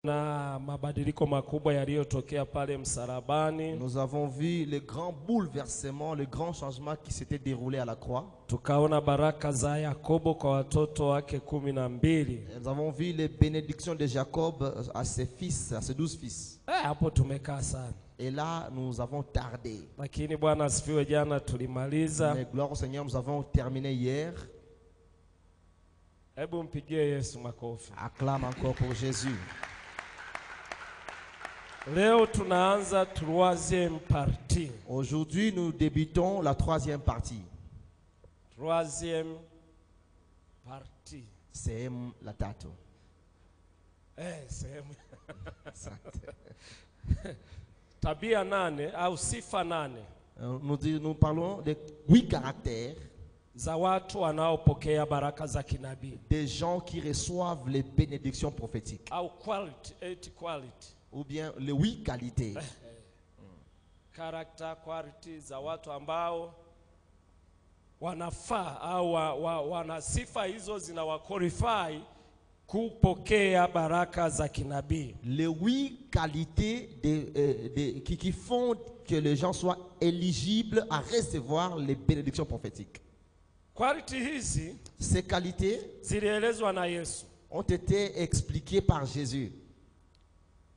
Na mabadiliko makubwa yaliyotokea pale msalabani. Nous avons vu le grand bouleversement, le grand changement qui s'était déroulé à la croix. Tukaona baraka za Yakobo kwa watoto wake 12. Nous avons vu les bénédictions de Jacob à ses fils, à ses 12 fils. Hapo tumekaa sana. Et là, nous avons tardé. Lakini Bwana asifiwe, jana tulimaliza. Mais gloire au Seigneur, nous avons terminé hier. Hebu mpigie Yesu makofi. Acclame encore pour Jésus. Leo tunaanza troisième partie. Aujourd'hui, nous débutons la troisième partie. Troisième partie. Sehemu la tatu. Sehemu. Tabia 8 au sifa 8. Nous parlons de 8 caractères za watu wanaopokea baraka za kinabii. Des gens qui reçoivent les bénédictions prophétiques. Au quality, 8 quality. Ou bien les 8 qualités. Character quality za watu ambao wanafaa au wana sifa hizo zinawaqualify kupokea baraka za kinabii. Les 8 qualités qui font que les gens soient éligibles à recevoir les bénédictions prophétiques. Quality hizi, ces qualités zilielezwa na Yesu. Ont été expliquées par Jésus.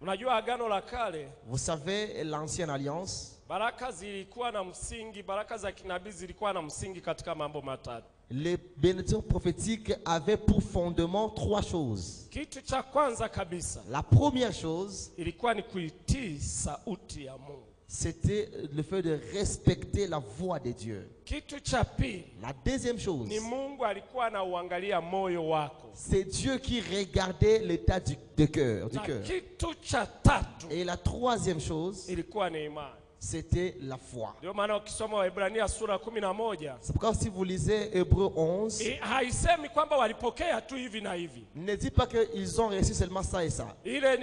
Unajua agano la kale, vous savez l'ancienne alliance, baraka zilikuwa na msingi, baraka za kinabii zilikuwa na msingi katika mambo matatu. Les bénédictions prophétiques avaient pour fondement 3 choses. Kitu cha kwanza kabisa, la première chose, ilikuwa ni kuitii sauti ya Mungu. C'était le fait de respecter la voix de Dieu. Kitu cha pili, la deuxième chose, ni Mungu alikuwa anauangalia moyo wako. C'est Dieu qui regardait l'état du cœur. Kitu cha tatu, et la troisième chose, ilikuwa ni imani. C'était la foi. Ndio maana ukisoma Waebrania sura 11, c'est pourquoi si vous lisez Hébreux 11, haisemi kwamba walipokea tu hivi na hivi. Ne dit pas qu'ils ont reçu seulement ça et ça. Ile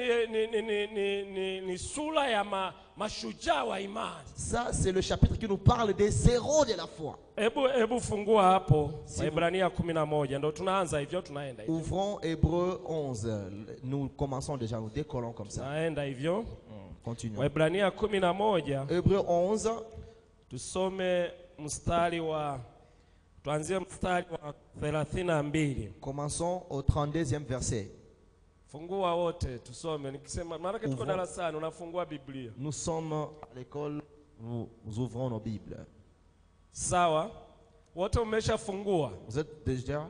ni sura ya mashujaa wa imani. Ça c'est le chapitre qui nous parle des héros de la foi. Hebu fungua hapo Waebrania 11, ndio tunaanza hivyo, tunaenda hivyo. Ouvrons Hébreux 11. Nous commençons déjà, nous décollons comme ça. Tunaenda hivyo. Continuons. Waebrania 11. Hébreux 11. Tusome mstari wa tuanzie mstari wa 32. Commençons au 32e verset. Fungua wote tusome. Nikisema maana tuko darasani unafungua Biblia. Nous sommes à l'école, nous ouvrons nos Bibles. Sawa? Wote umeshafungua? Vous êtes déjà?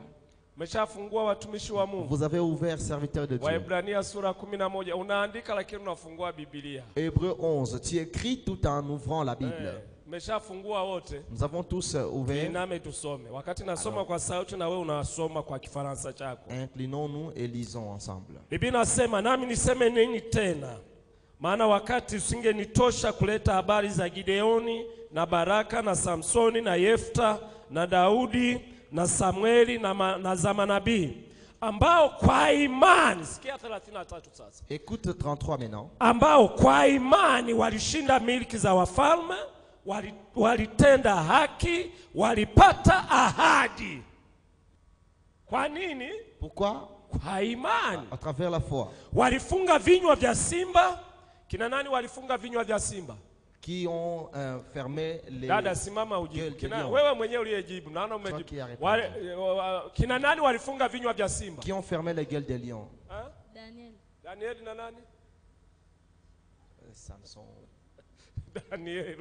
Umeshafungua watumishi wa Mungu? Vous avez ouvert serviteur de Dieu. Waebrania sura 11 unaandika lakini unafungua Biblia. Hébreux 11, tu écris tout en ouvrant la Bible. Umeshafungua wote? Nous avons tous ouvert. Nami tusome. Wakati nasoma kwa sauti na wewe unasoma kwa Kifaransa chako. Inclinons-nous et lisons ensemble. Biblia inasema, nami niseme nini tena? Maana wakati usingenitosha kuleta habari za Gideoni na Baraka na Samsoni na Yefta na Daudi na Samueli na za manabii ambao kwa imani, sikia 33 sasa. Écoute 33 maintenant. Ambao kwa imani walishinda milki za wafalme, walitenda haki, walipata ahadi. Kwa nini? Pourquoi? Kwa imani. À travers la foi. Walifunga vinywa vya simba. Kina nani walifunga vinywa vya simba? Qui ont fermé les. Dada simama ujibu. Wewe mwenyewe uliyejibu. Naona umejibu. Kina nani walifunga vinywa vya simba? Qui ont fermé les gueules des lions? Daniel. Daniel na nani? Samson. Daniel,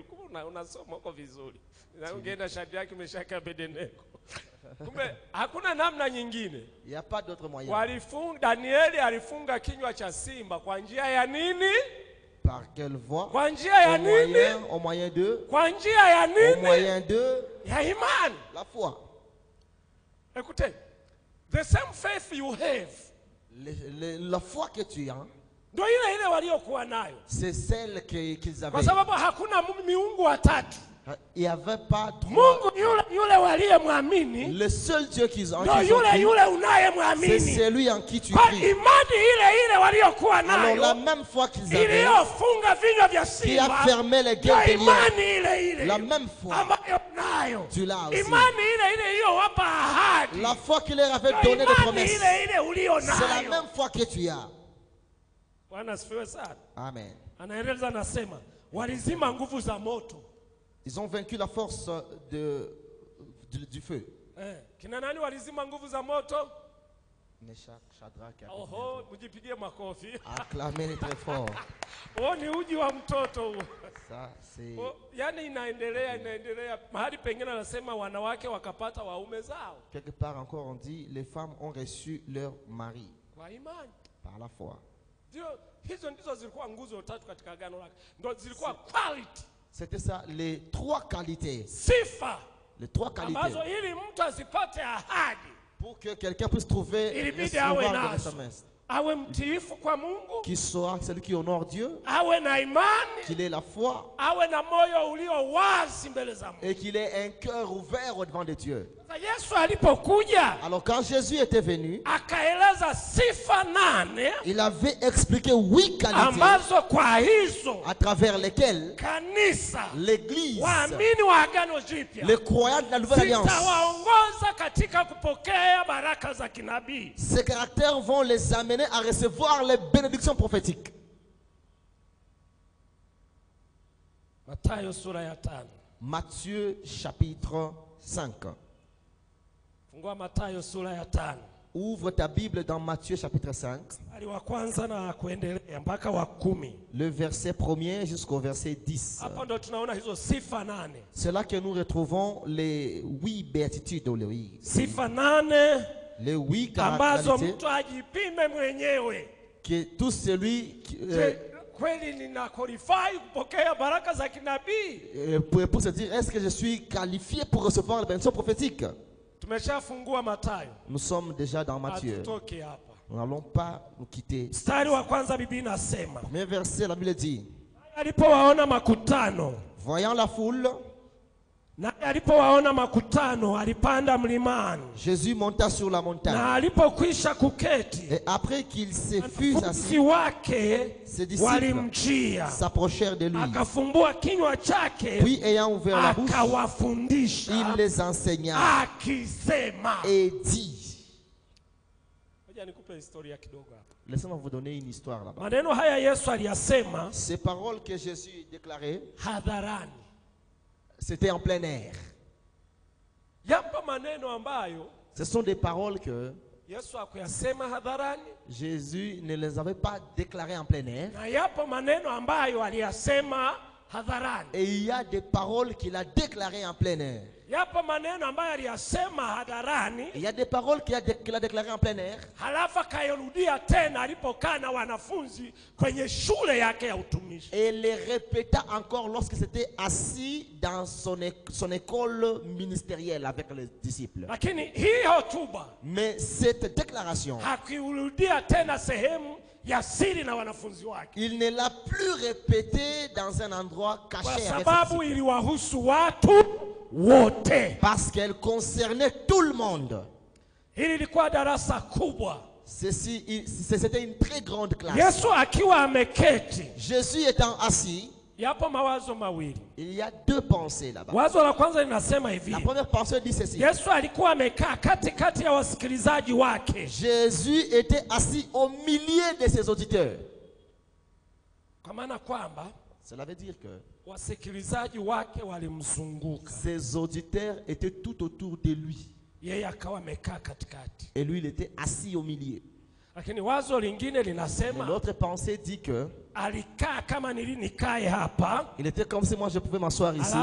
unasoma uko vizuri. Na ungeenda Shadraka, Meshaki, Abednego. Kumbe hakuna namna nyingine. Il y a pas d'autre moyen. Daniel alifunga kinywa cha simba kwa njia ya nini? Par quelle voie? Kwa njia ya nini? Au moyen de. Kwa njia ya nini? Au moyen de. Ya imani. La foi. Écoutez, the same faith you have. La foi que tu as. Ndio ile waliokuwa nayo. C'est celle qu'ils avaient. Kwa sababu hakuna miungu watatu. Il n'y avait pas trois. Mungu yule waliyemwamini. Le seul Dieu qu'ils ont. Ndio yule unayemwamini. C'est celui en qui tu cries. Kwa imani ile waliokuwa nayo. Alors la même foi qu'ils avaient. Iliyofunga vinywa vya simba. Qui a fermé les gueules des lions. Imani ile. La même foi. Ambayo nayo. Tu l'as aussi. Imani ile iliyowapa ahadi. La foi qu'il leur avait donné de promesses. Imani ile ulio nayo. C'est la même foi que tu as. Bwana asifiwe sana. Amen. Anaeleza anasema walizima nguvu za moto. Ils ont vaincu la force du feu. Kina nani walizima nguvu za moto? Meshach, Shadrach, Oho, mjipigie makofi. acclamez-les très fort. Oh, ni uji wa mtoto huo. Ça c'est Yani inaendelea. Mahali pengine anasema wanawake wakapata waume zao. quelque part encore on dit les femmes ont reçu leur mari Kwa imani. par la foi. Hizo ndizo zilikuwa nguzo tatu katika agano lake. Ndio zilikuwa quality. C'était ça les trois qualités. Sifa. Les trois qualités. Ambazo ili mtu asipate ahadi. Pour que quelqu'un puisse trouver recevoir de sa messe. Awe mtiifu kwa Mungu. Qu'il soit celui qui honore Dieu. Awe na imani. Qu'il ait la foi. Awe na moyo ulio wazi mbele za Mungu. Et qu'il ait un cœur ouvert au devant de Dieu. Yesu alipokuja, alors quand Jésus était venu, akaeleza sifa 8, il avait expliqué 8 qualités ambazo kwa hizo à travers lesquelles kanisa, l'église, waamini wa agano jipya, les croyants de la nouvelle alliance, zitawaongoza katika kupokea baraka za kinabii. Ces caractères vont les amener à recevoir les bénédictions prophétiques. Mathayo sura ya 5. Matthieu chapitre 5. Fungua Mathayo sura ya 5. Ouvre ta Bible dans Matthieu chapitre 5. Ali wa kwanza na kuendelea mpaka wa 10. Le verset 1er jusqu'au verset 10. Hapo ndo tunaona hizo sifa 8. C'est là que nous retrouvons les 8 béatitudes ou les sifa 8 les 8 ambazo qualités mtu ajipime mwenyewe. Que tout celui qui kweli nina qualify kupokea baraka za kinabii? Pour se dire, est-ce que je suis qualifié pour recevoir les bénédictions prophétiques? Tumeshafungua Mathayo. Nous sommes déjà dans Matthieu. Nous n'allons pas nous quitter. Mstari wa kwanza Biblia inasema. Premier verset, la Bible dit. Alipowaona makutano. Voyant la foule. Na alipowaona makutano alipanda mlimani. Jésus monta sur la montagne. Na alipokwisha kuketi. Et après qu'il se fut assis, ses disciples s'approchèrent de lui. Akafumbua kinywa chake. Puis ayant ouvert la bouche, akawafundisha. Il les enseigna. Akisema. Et dit. Nikupe historia kidogo hapa. Laissez-moi vous donner une histoire là-bas. Maneno haya Yesu aliyasema. Ces paroles que Jésus déclarait. Hadharani. C'était en plein air. Ce sont des paroles que Jésus ne les avait pas déclarées en plein air. Et il y a des paroles qu'il a déclarées en plein air. Il y a des paroles qu'il a déclarées en plein air. Et les répéta encore lorsqu'il s'était assis dans son école ministérielle avec les disciples. Mais cette déclaration, il ne l'a plus répété dans un endroit caché avec ses disciples. Parce qu'elle concernait tout le monde. C'était une très grande classe. Jésus étant assis, il y a deux pensées là-bas. La première pensée dit ceci. Jésus était assis au milieu de ses auditeurs. Cela veut dire que ses auditeurs étaient tout autour de lui. Et lui, il était assis au milieu. L'autre pensée dit que il était comme si moi je pouvais m'asseoir ici.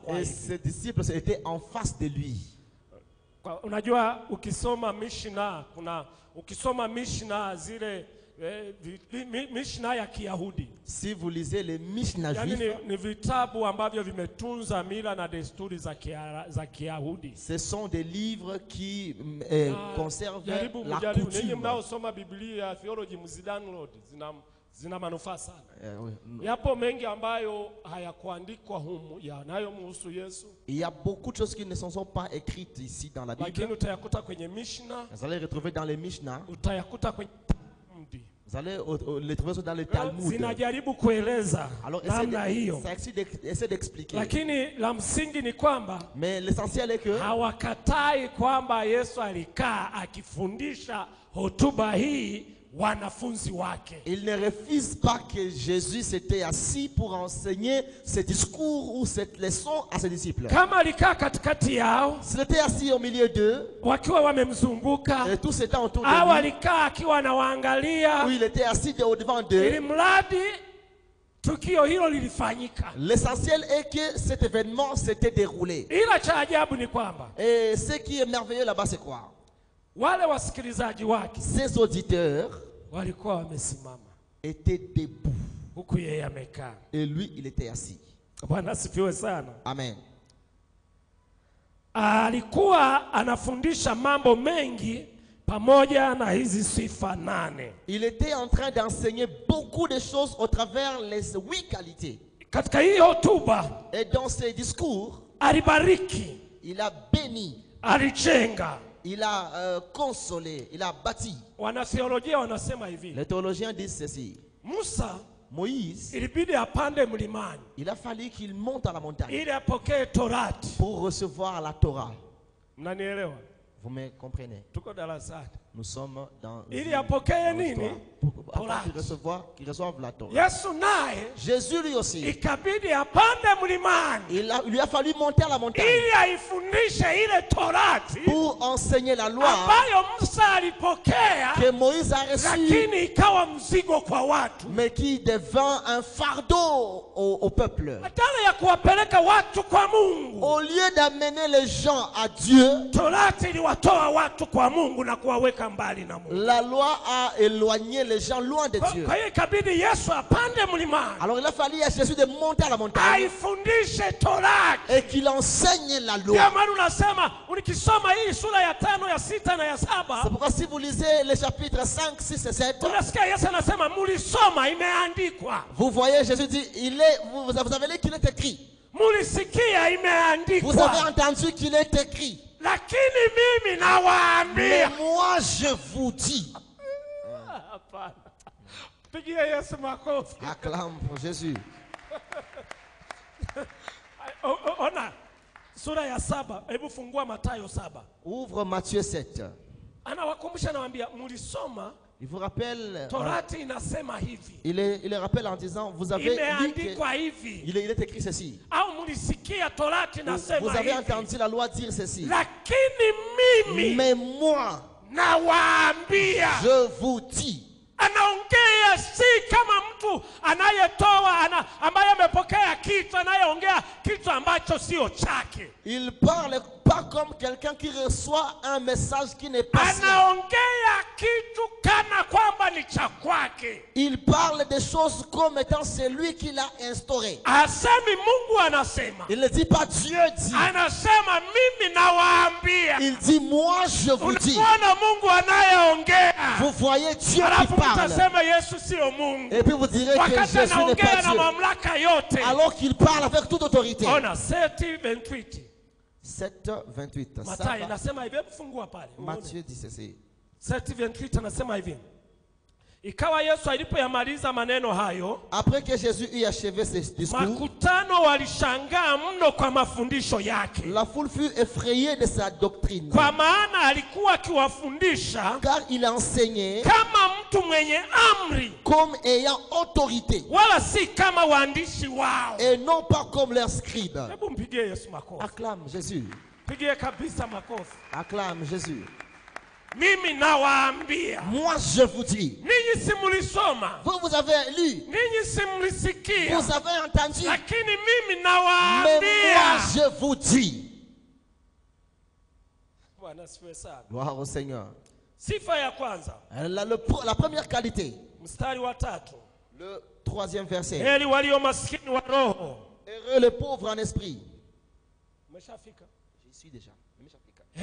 Et ses disciples étaient en face de lui. Unajua ukisoma Mishnah zile Mishnah ya Kiyahudi. Si vous lisez les Mishnah juifs, ni vitabu ambavyo vimetunza mila na desturi za Kiyahudi. Ce sont des livres qui conservent la coutume. Ninyi mnaosoma Biblia theology mzidownload zina manufaa sana. Yapo mengi ambayo hayakuandikwa humu yanayomhusu Yesu. Il y a beaucoup de choses qui ne sont pas écrites ici dans la Bible. Lakini utayakuta kwenye Mishnah. Vous allez retrouver dans les Mishnah. Utayakuta kwenye Vous allez les trouver dans le Talmud. Zinajaribu kueleza namna hiyo. Essaie d'expliquer. Lakini la msingi ni kwamba mais l'essentiel est que hawakatai kwamba Yesu alikaa akifundisha hotuba hii wanafunzi wake. Il ne refuse pas que Jésus s'était assis pour enseigner ce discours ou cette leçon à ses disciples. Kama alikaa katikati yao, s'il était assis au milieu d'eux, wakiwa wamemzunguka, et tous étaient autour de lui, au alikaa akiwa anawaangalia, ou il était assis devant d'eux, ili mradi tukio hilo lilifanyika. L'essentiel est que cet événement s'était déroulé. Ila cha ajabu ni kwamba, et ce qui est merveilleux là-bas, c'est quoi? Wale wasikilizaji wake, ces auditeurs, walikuwa wamesimama, étaient debout, huku yeye amekaa, et lui il était assis. Bwana asifiwe sana. Amen. Alikuwa anafundisha mambo mengi pamoja na hizi sifa 8. Il était en train d'enseigner beaucoup de choses au travers les 8 qualités. Katika hii hotuba, et dans ses discours, alibariki, il a béni, alijenga, il a consolé, il a bâti. Wanathéologia wanasema hivi. Les théologiens disent ceci. Moïse, ilibidi apande mlimani, il a fallu qu'il monte à la montagne, ili apokee Torati, pour recevoir la Torah. Mnanielewa? Vous me comprenez? Tuko darasani. Nous sommes dans ili apokee nini? Qu'il reçoive la Torah. Yesu naye, Jésus lui aussi, ikabidi apande mlimani, il lui a fallu monter à la montagne, ili aifundishe ile Torati, pour enseigner la loi ambayo Musa alipokea, que Moïse a reçu, lakini ikawa mzigo kwa watu, mais qui devint un fardeau au peuple. Badala ya kuwapeleka watu kwa Mungu, au lieu d'amener les gens à Dieu, Torati iliwatoa watu kwa Mungu na kuwaweka mbali na Mungu. La loi a éloigné les gens loin de Dieu. Kwa hiyo ikabidi Yesu apande mlimani, alors il a fallu à Jésus de monter à la montagne, aifundishe Torati, et qu'il enseigne la loi. Kama unasema unikisoma hii sura ya 5, ya 6 na ya 7, c'est pourquoi si vous lisez les chapitres 5, 6 et 7, unasikia Yesu anasema mulisoma, imeandikwa. Vous voyez, Jésus dit, vous avez lu qu'il est écrit. Mulisikia, imeandikwa. Vous avez entendu qu'il est écrit. Lakini mimi nawaambia. Mais moi je vous dis. Hapana. Pigia Yesu makofi. Acclame pour Jésus. Ona sura ya 7, hebu fungua Mathayo 7. Ouvre Matthieu 7. Anawakumbusha, anawaambia mulisoma. Il vous rappelle, Torati inasema hivi. Il le rappelle en disant, vous avez lu il est écrit ceci. Au mulisikia Torati inasema hivi. Vous avez entendu la loi dire ceci. Lakini mimi, mais moi, nawaambia, je vous dis. Anaongea si kama mtu anayetoa ambaye amepokea kitu, anayeongea kitu ambacho sio chake. Il parle pas comme quelqu'un qui reçoit un message qui n'est pas sien. Anaongea kitu kana kwamba ni cha kwake. Il parle des choses comme étant celui qui l'a instauré. Asemi Mungu anasema. Il ne dit pas Dieu dit. Anasema mimi nawaambia. Il dit moi je vous dis. Unaona Mungu anayeongea. Vous voyez Dieu qui parle. Yesu sio Mungu. Et puis vous direz que Jésus n'est pas Dieu. Mamlaka yote. Alors qu'il parle avec toute autorité. Ona 7:28. 7:28. Mathayo anasema hivi, fungua pale. Matthieu dit ceci. 7:28 anasema hivi. Ikawa Yesu alipoyamaliza maneno hayo, après que Jésus eut achevé ses discours, makutano walishangaa mno kwa mafundisho yake. La foule fut effrayée de sa doctrine. Kwa maana alikuwa akiwafundisha, car il enseignait kama mtu mwenye amri, comme ayant autorité, wala si kama waandishi wao, et non pas comme leurs scribes. Hebu mpigie Yesu makofi. Acclame Jésus. Pigie kabisa makofi. Acclame Jésus. Mimi nawaambia. Moi je vous dis. Ninyi si mlisoma. Vous avez lu. Ninyi si mlisikia. Vous avez entendu. Lakini mimi nawaambia. Mais moi je vous dis. Bwana asifiwe sana. Gloire au Seigneur. Sifa ya kwanza. La première qualité. Mstari wa 3. Le 3e verset. Heri walio maskini wa roho. Heureux les pauvres en esprit. Umeshafika? J'y suis déjà.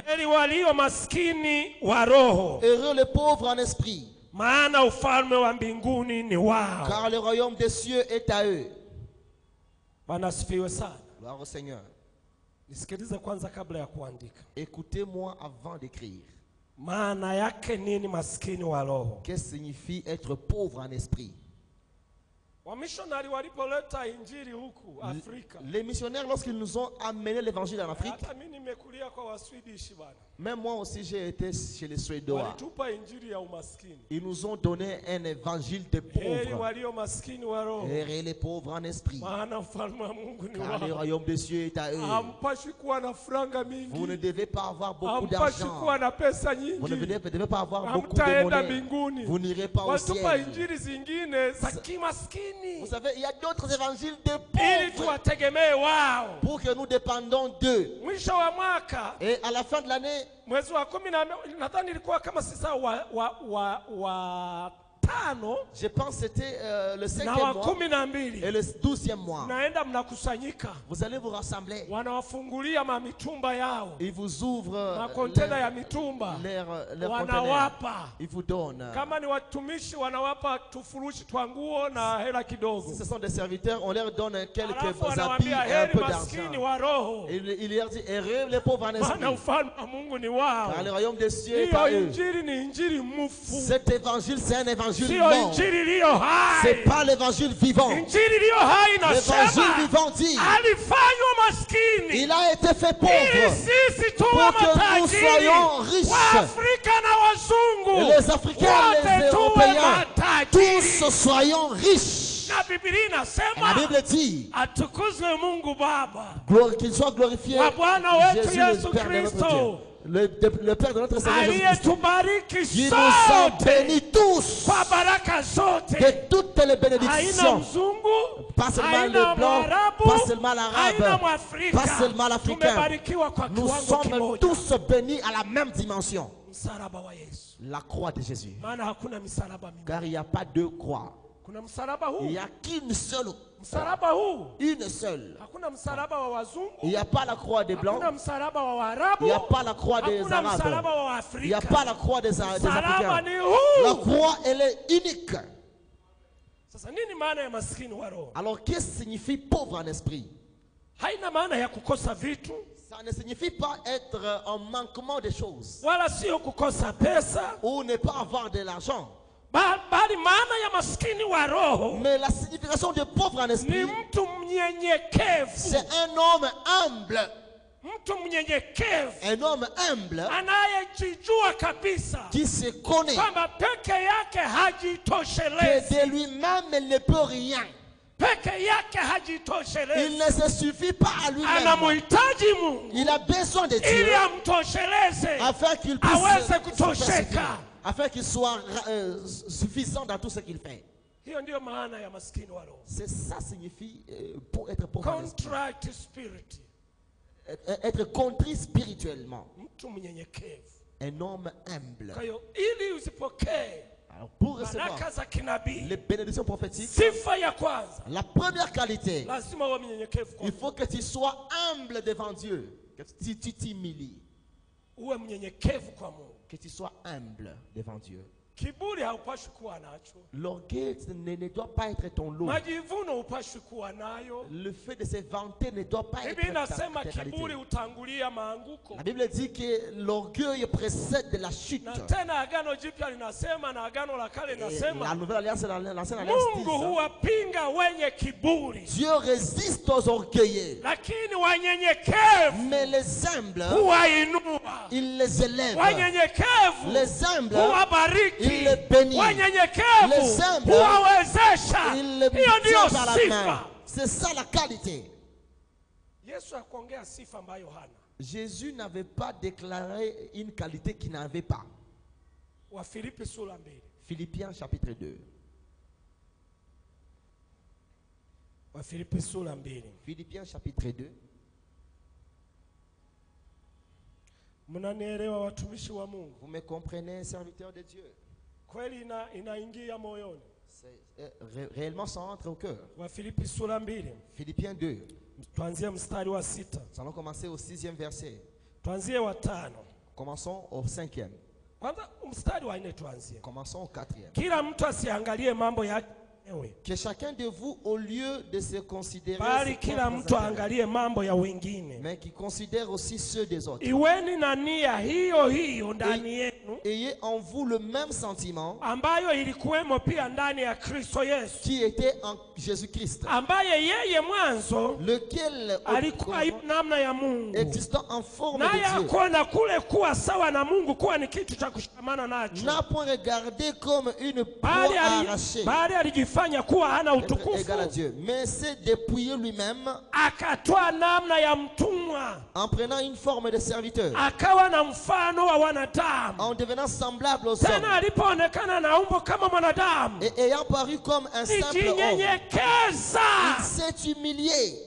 Heri walio maskini wa roho. Heureux les pauvres en esprit. Maana ufalme wa mbinguni ni wao. Car le royaume des cieux est à eux. Bwana asifiwe sana. Gloire au Seigneur. Nisikilize kwanza kabla ya kuandika. Écoutez-moi avant d'écrire. Maana yake nini maskini wa roho? Qu'est-ce que signifie être pauvre en esprit? Les missionnaires, lorsqu'ils nous ont amené l'évangile en Afrique, même moi aussi j'ai été chez les Suédois. Ils nous ont donné un évangile de pauvres. Et les pauvres en esprit. Car le royaume des cieux est à eux. Vous ne devez pas avoir beaucoup d'argent. Vous ne devez pas avoir beaucoup de monnaie. Vous n'irez pas au ciel. Vous savez, il y a d'autres évangiles de pauvres pour que nous dépendons d'eux. Et à la fin de l'année, je pense que c'était le 5e mois et le 12e mois. Vous allez vous rassembler. Ils vous ouvrent leur conteneur. Ils vous donnent. Si ce sont des serviteurs, on leur donne quelques habits et un peu d'argent. Il leur dit, heureux les pauvres en esprit. Car le royaume des cieux est à eux. Cet évangile, c'est un évangile. C'est pas l'évangile vivant. L'évangile vivant dit il a été fait pauvre pour que nous soyons riches. Et les Africains, les Européens, tous soyons riches. La Bible dit qu'il soit glorifié Jésus, le Père de notre Dieu. Le Père de notre Seigneur Jésus-Christ, qui nous a bénis tous de toutes les bénédictions, pas seulement les blancs, pas seulement l'arabe, pas seulement l'africain. Nous sommes tous bénis à la même dimension, la croix de Jésus. Car il n'y a pas deux croix. Il n'y a qu'une seule. Une seule. Il n'y a pas la croix des blancs. Il n'y a pas la croix des arabes. Il n'y a pas la croix des africains. La croix, elle est unique. Alors qu'est-ce que signifie pauvre en esprit? Ça ne signifie pas être en manquement de choses ou ne pas avoir de l'argent. Mais la signification de pauvre en esprit, c'est un homme humble. Un homme humble qui se connaît que de lui-même il ne peut rien. Il ne se suffit pas à lui-même. Il a besoin de Dieu afin qu'il puisse afin qu'il soit suffisant dans tout ce qu'il fait. C'est ça signifie pour être pauvre. Être contrit spirituellement. Un homme humble. Alors pour recevoir les bénédictions prophétiques, la première qualité, il faut que tu sois humble devant Dieu, que tu t'humilies. Que tu sois humble devant Dieu. L'orgueil ne doit pas être ton lot. Le fait de se vanter ne doit pas être ta qualité. La Bible dit que l'orgueil précède la chute. La nouvelle alliance et l'ancienne alliance disent, Dieu résiste aux orgueilleux, mais les humbles, il les élève. Les humbles, il les bénit. Les humbles, il les tient par la main. C'est ça la qualité. Jésus n'avait pas déclaré une qualité qu'il n'avait pas. Philippiens chapitre 2. Philippiens chapitre 2. Vous me comprenez, serviteur de Dieu? Réellement ça entre au cœur. Philippiens 2. Nous allons commencer au 6e verset. Commençons au 5e. Commençons au 4e. Que chacun de vous, au lieu de se considérer bali kila mtu angalie mambo ya wengine, mais qui considère aussi ceux des autres. Iweni na nia hiyo hiyo ndani yenu, ayez en vous le même sentiment ambayo ilikuwemo pia ndani ya Kristo Yesu, qui était en Jésus-Christ, ambaye yeye mwanzo lequel alikuwa namna ya Mungu, existant en forme de Dieu, Dieu, akuona kule kuwa sawa na Mungu kuwa ni kitu cha kushikamana nacho, n'a point regardé comme une proie arrachée, bali alijifanya kuwa hana utukufu, égal à Dieu, mais s'est dépouillé lui-même, akatoa namna ya mtumwa, en prenant une forme de serviteur, akawa na mfano wa wanadamu, en devenant semblable aux tena hommes, alipoonekana na umbo kama mwanadamu, et ayant paru comme un simple homme, il s'est humilié.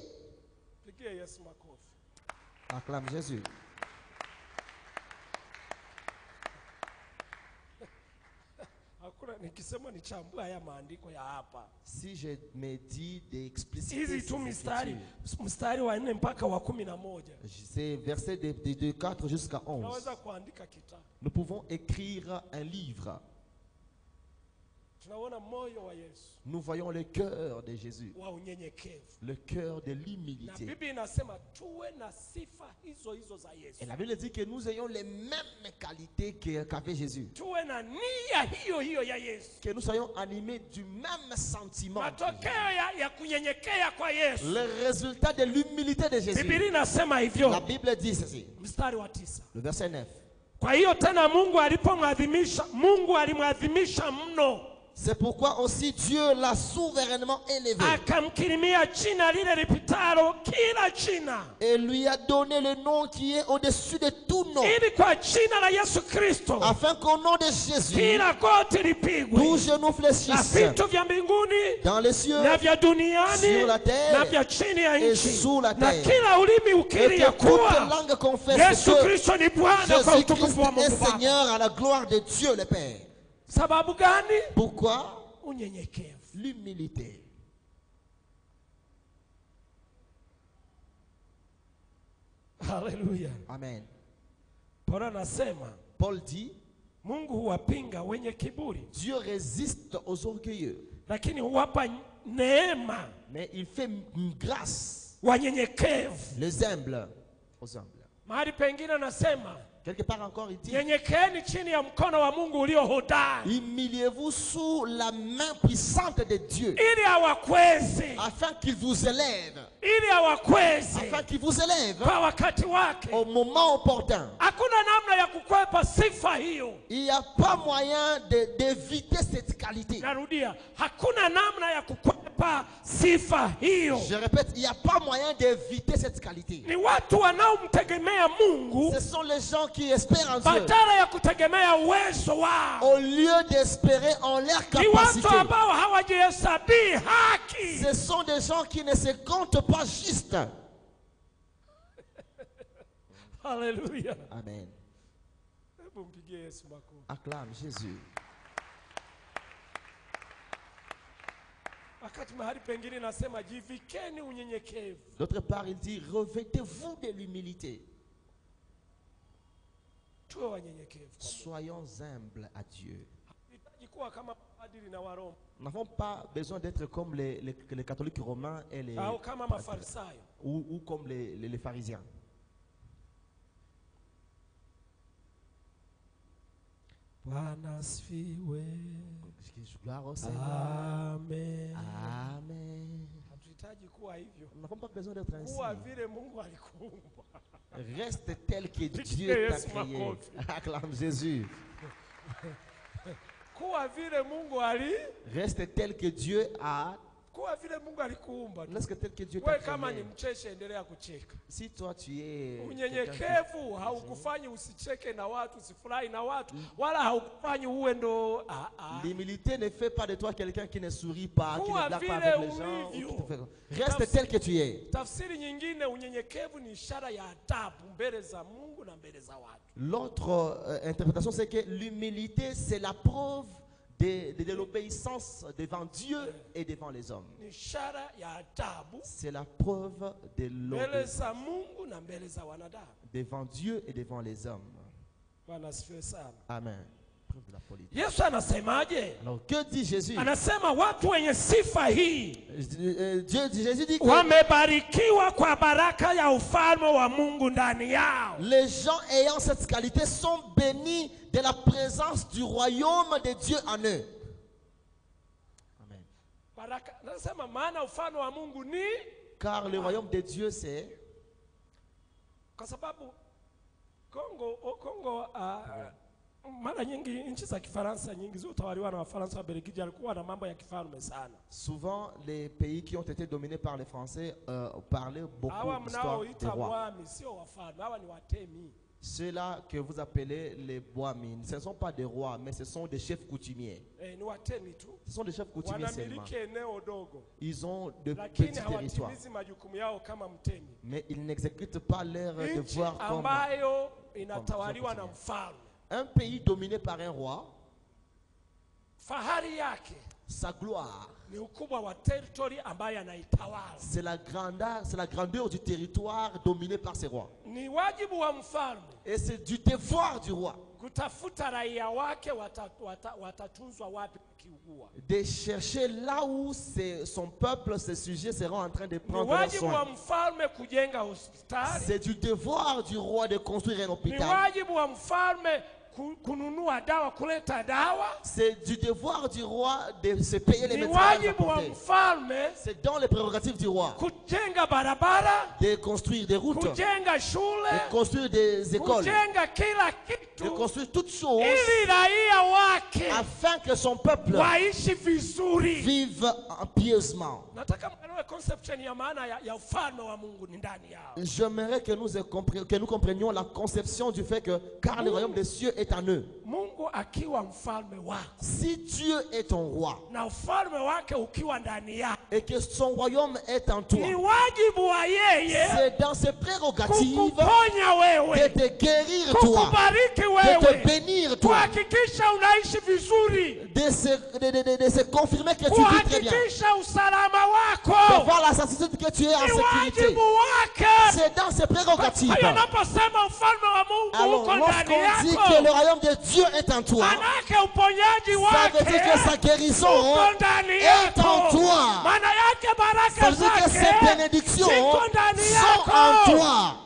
Acclame Jésus. Si je me dis d'expliciter c'est verset de 4 jusqu'à 11. Nous pouvons écrire un livre. Nous voyons le cœur de Jésus, le cœur de l'humilité. Et la Bible dit que nous ayons les mêmes qualités qu'avait Jésus, que nous soyons animés du même sentiment. Le résultat de l'humilité de Jésus. La Bible dit ceci, le verset 9. Kwa hiyo tena Mungu alipomwadhimisha, Mungu alimwadhimisha mno. C'est pourquoi aussi Dieu l'a souverainement élevé et lui a donné le nom qui est au-dessus de tout nom, afin qu'au nom de Jésus tout genou fléchisse, dans les cieux, sur la terre et sous la terre, et que toute langue confesse que Jésus-Christ est Seigneur à la gloire de Dieu le Père. Pourquoi? L'humilité. Alléluia. Amen. Paul dit, Dieu résiste aux orgueilleux, mais il fait grâce les humbles aux humbles. Quelque part encore il dit, humiliez-vous sous la main puissante de Dieu, afin qu'il vous élève, afin qu'il vous élève au moment opportun. Il n'y a pas moyen d'éviter cette qualité. Je répète, il n'y a pas moyen d'éviter cette qualité. Ce sont les gens qui espèrent en Dieu, au lieu d'espérer en leur capacité. Ce sont des gens qui ne se comptent pas justes. Alléluia. Amen. Acclame Jésus. D'autre part, il dit, revêtez-vous de l'humilité. Soyons humbles à Dieu. Nous n'avons pas besoin d'être comme les catholiques romains et les ou comme les pharisiens. Amen. Amen. Nous n'avons pas besoin d'être ainsi. Reste tel que Dieu t'a créé. Acclame Jésus. Reste tel que Dieu a. Reste tel que Dieu t'a créé. Si toi tu es l'humilité ne fait pas de toi quelqu'un qui ne sourit pas, qui ne blague pas avec les gens. Reste tel que tu es. L'autre interprétation, c'est que l'humilité, c'est la preuve de l'obéissance devant Dieu et devant les hommes. C'est la preuve de l'obéissance devant Dieu et devant les hommes. Amen. l'épreuve de la politique. Yesu anasemaje? Alors que dit Jésus? Anasema watu wenye sifa hii Jésus dit que wamebarikiwa kwa baraka ya ufalme wa Mungu ndani yao. Les gens ayant cette qualité sont bénis de la présence du royaume de Dieu en eux. Amen. Baraka, nasema maana ufalme wa Mungu ni car le royaume de Dieu c'est kwa sababu Kongo mara nyingi nchi za Kifaransa nyingi zilitawaliwa na Wafaransa wa Belgiji alikuwa na mambo ya kifalme sana. Souvent les pays qui ont été dominés par les Français parlaient beaucoup d'histoire des rois. Ceux-là que vous appelez les bois-mines, ce ne sont pas des rois, mais ce sont des chefs coutumiers. Ce sont des chefs coutumiers seulement. Ils ont de petits territoires. Mais ils n'exécutent pas leur devoir comme un pays dominé par un roi, sa gloire, c'est la grandeur du territoire dominé par ses rois. Et c'est du devoir du roi de chercher là où son peuple, ses sujets seront en train de prendre soin. C'est du devoir du roi de construire un hôpital. C'est du devoir du roi de se payer les médecins. C'est dans les prérogatives du roi de construire des routes, de construire des écoles, de construire toutes choses afin que son peuple vive pieusement. J'aimerais que nous comprenions la conception du fait que car le royaume des cieux est en eux. Si Dieu est ton roi et que son royaume est en toi, c'est dans ses prérogatives de te guérir toi, de te bénir toi, de se confirmer que tu vis très bien, de voir la certitude que tu es en sécurité. C'est dans ses prérogatives. Alors lorsqu'on dit que le royaume de Dieu est en toi, ça veut dire que sa guérison est en toi. Ça veut dire que ses bénédictions sont en toi.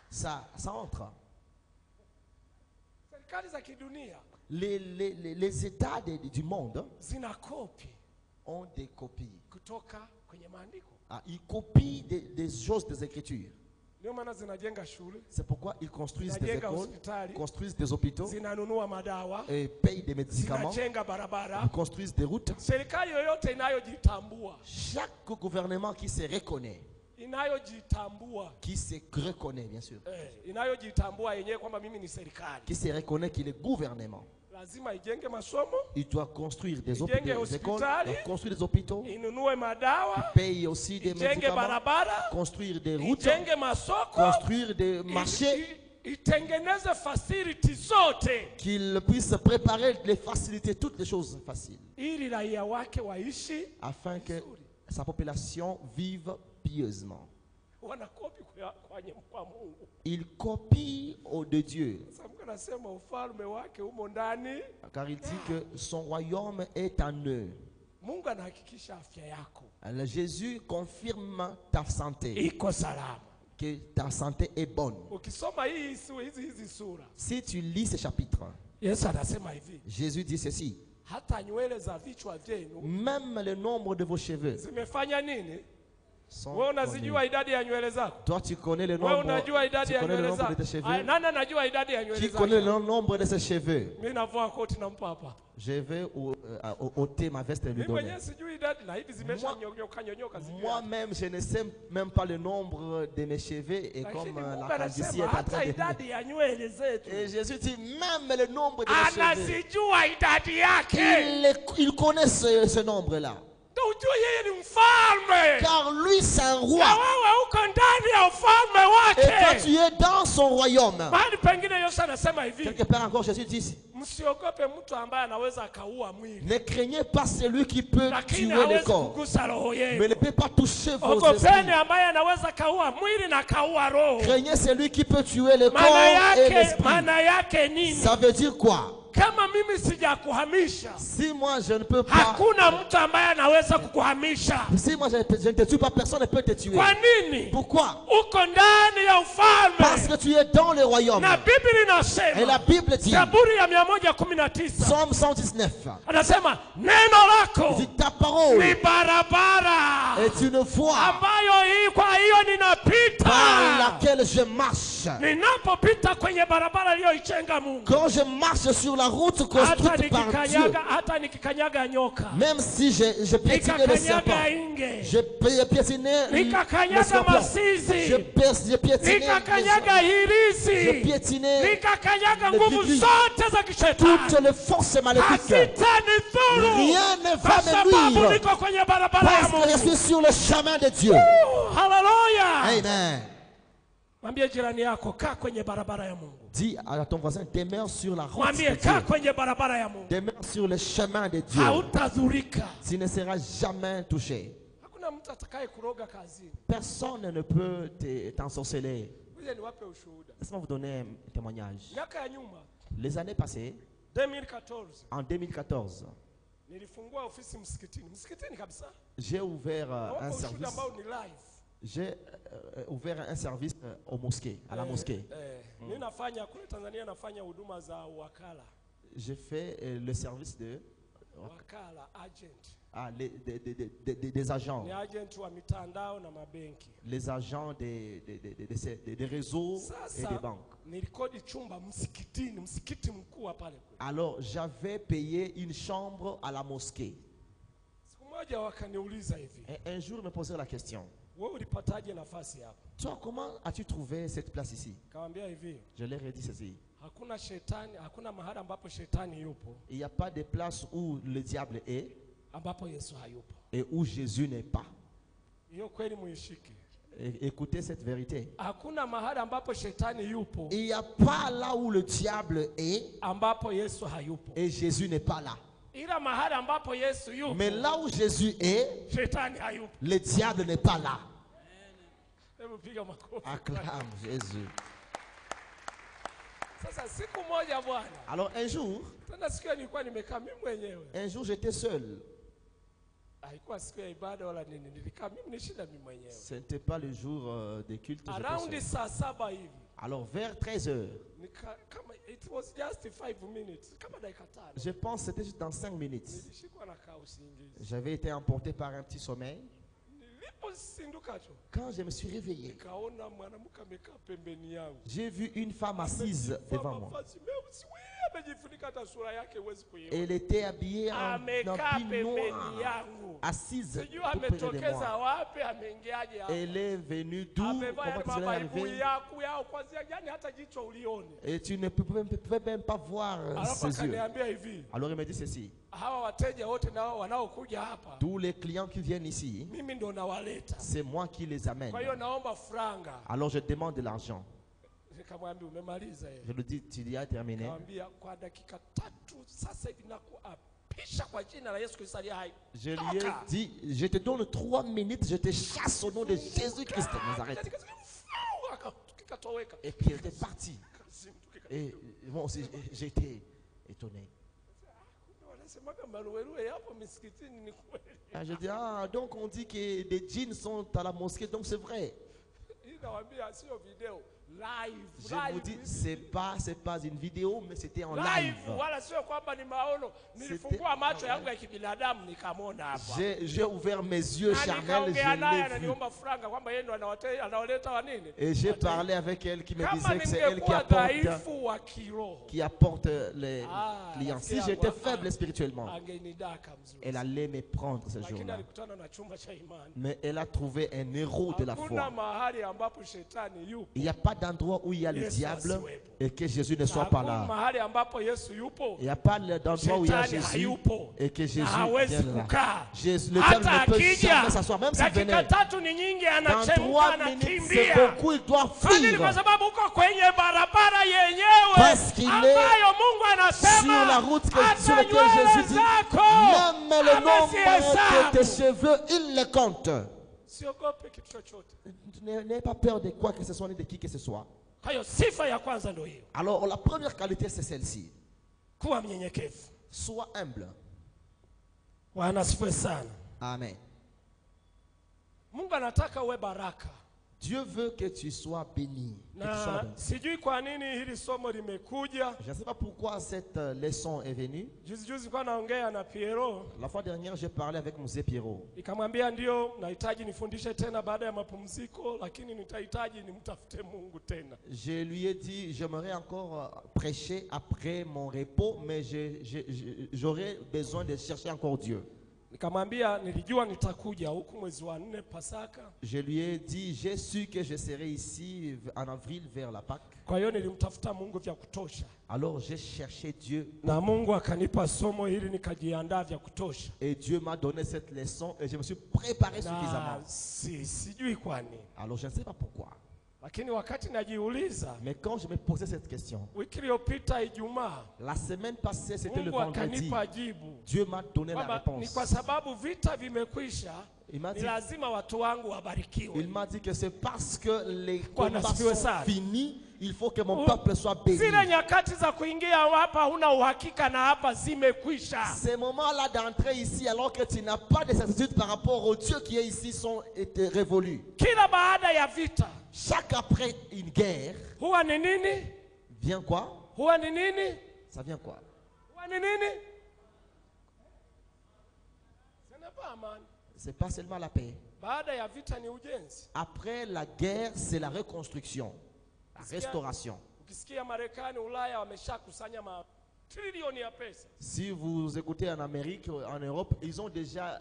Ça entre. Les États du monde ont des copies. Ils copient des choses des Écritures. C'est pourquoi ils construisent des écoles, construisent des hôpitaux, et payent des médicaments, ils construisent des routes. Chaque gouvernement qui se reconnaît, bien sûr, qui se reconnaît qu'il est gouvernement, il doit construire des hôpitaux, des écoles, construire des hôpitaux, payer aussi des médicaments, construire des routes, construire des marchés, qu'il puisse préparer les facilités, toutes les choses faciles, afin que sa population vive pieusement. Il copie de Dieu, car il dit que son royaume est en eux. Alors Jésus confirme ta santé, que ta santé est bonne. Si tu lis ce chapitre, Jésus dit ceci: même le nombre de vos cheveux. Toi tu connais le nombre, de tes cheveux. Qui connaît le nombre de ses cheveux? Je vais ôter ma veste et lui donner. Moi-même, je ne sais même pas le nombre de mes cheveux. Et comme la calvitie est en train de... Et Jésus dit, même le nombre de mes cheveux, il connaît ce nombre-là. Car lui c'est un roi. Et toi tu es dans son royaume. Quelque part encore Jésus dit, ne craignez pas celui qui peut tuer le corps, mais ne peut pas toucher vos esprits. Craignez celui qui peut tuer le corps et l'esprit. Ça veut dire quoi? Si moi je ne peux pas, si moi je ne te tue pas, personne ne peut te tuer. Pourquoi? Parce que tu es dans le royaume. Et la Bible dit, Psalm 119, dit ta parole est une voie par laquelle je marche. Quand je marche sur la route construite par Dieu, même si je piétinais le serpent, je piétinais le scorpion, je piétinais toutes les forces maléfiques, rien ne va me nuire parce que je suis sur le chemin de Dieu. Amen. Dis à ton voisin, demeure sur la route de Dieu. Demeure sur le chemin de Dieu. Tu ne seras jamais touché. Personne ne peut t'ensorceler. Laisse-moi vous donner un témoignage. Les années passées, en 2014, j'ai ouvert un service. J'ai ouvert un service aux mosquées, à la mosquée. J'ai fait le service de des agents. Les agents des réseaux et des banques. Alors j'avais payé une chambre à la mosquée. Et un jour, me posait la question. Toi, comment as-tu trouvé cette place ici? Je leur ai dit ceci. Il n'y a pas de place où le diable est et où Jésus n'est pas. Écoutez cette vérité. Il n'y a pas là où le diable est et Jésus n'est pas là. Mais là où Jésus est, le diable n'est pas là. Acclame Jésus. Alors un jour j'étais seul. Ce n'était pas le jour des cultes. Alors vers 13h, je pense que c'était juste dans 5 minutes. J'avais été emporté par un petit sommeil. Quand je me suis réveillé, j'ai vu une femme assise devant moi. Elle était habillée en habit noir, assise tout près de moi. Elle est venue d'où? Comment tu es arrivé? Et tu ne pouvais même pas voir ses yeux. Alors il me dit ceci. Tous les clients qui viennent ici, c'est moi qui les amène. Alors je demande de l'argent. Je lui dis, tu y as terminé? Je lui ai dit, je te donne 3 minutes, je te chasse au nom de Jésus-Christ de Nazareth. Et puis elle était partie. Et moi aussi, j'ai été étonné. Je dis, donc on dit que des djinns sont à la mosquée, donc c'est vrai. Je vous dis, c'est pas une vidéo, mais c'était en live. J'ai ouvert mes yeux charnels, je l'ai vu. Et j'ai parlé avec elle qui me disait que c'est elle qui apporte les clients. Si j'étais faible spirituellement, elle allait me prendre ce jour-là. Mais elle a trouvé un héros de la foi. Il n'y a pas d'endroit où il y a le diable et que Jésus ne soit pas là. Il n'y a pas d'endroit où il y a Jésus et que Jésus vienne là. Le diable ne peut jamais s'asseoir, même s'il venait. Dans 3 minutes, c'est beaucoup, il doit fuir. Parce qu'il est sur la route sur laquelle Jésus dit, même le nombre de tes cheveux, il les compte. N'ayez pas peur de quoi que ce soit ni de qui que ce soit. Alors la première qualité c'est celle-ci. Sois humble. Amen. Dieu veut que tu sois béni. Je ne sais pas pourquoi cette leçon est venue. La fois dernière, j'ai parlé avec Mzee Pierrot. Je lui ai dit, j'aimerais encore prêcher après mon repos, mais j'aurais besoin de chercher encore Dieu. Je lui ai dit, j'ai su que je serai ici en avril vers la Pâque. Alors j'ai cherché Dieu. Et Dieu m'a donné cette leçon et je me suis préparé suffisamment. Alors je ne sais pas pourquoi. Mais quand je me posais cette question, la semaine passée c'était le vendredi, Dieu m'a donné la réponse. Il m'a dit que c'est parce que les combats sont finis, il faut que mon peuple soit béni. Ces moments-là d'entrer ici alors que tu n'as pas de certitude par rapport au Dieu qui est ici sont révolus. Chaque après une guerre, vient quoi? Ça vient quoi? C'est pas seulement la paix. Après la guerre, c'est la reconstruction, la restauration. Si vous écoutez en Amérique, en Europe, ils ont déjà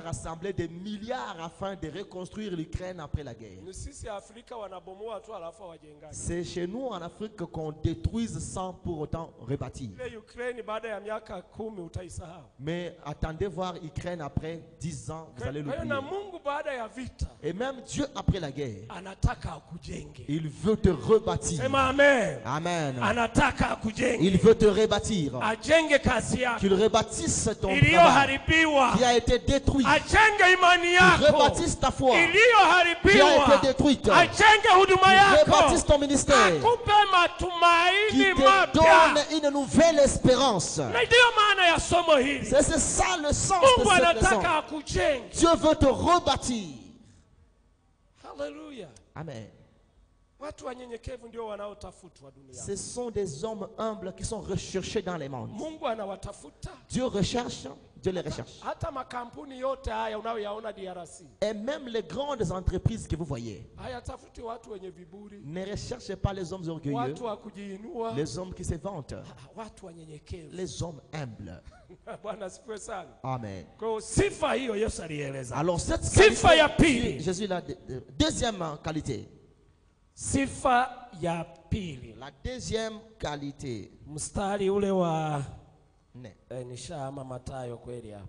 rassemblé des milliards afin de reconstruire l'Ukraine après la guerre. C'est chez nous en Afrique qu'on détruise sans pour autant rebâtir. Mais attendez voir l'Ukraine après 10 ans, vous allez l'oublier. Et même Dieu après la guerre, il veut te rebâtir. Amen. Amen. Il veut te rebâtir. Qu'il rebâtisse ton travail qui a été détruit. Qu'il rebâtisse ta foi qui a été détruite. Qu'il rebâtisse ton ministère. Qui te donne une nouvelle espérance. C'est ça le sens de cette leçon. Dieu veut te rebâtir. Hallelujah. Amen. Ce sont des hommes humbles qui sont recherchés dans les mondes. Dieu recherche, Dieu les recherche. Et même les grandes entreprises que vous voyez ne recherchent pas les hommes orgueilleux, les hommes qui se vantent, les hommes humbles. Amen. Alors cette qualité, Jésus l'a deuxième qualité. Sifa ya pili. La deuxième qualité. Mstari ule wa nishama Mathayo kweli hapa.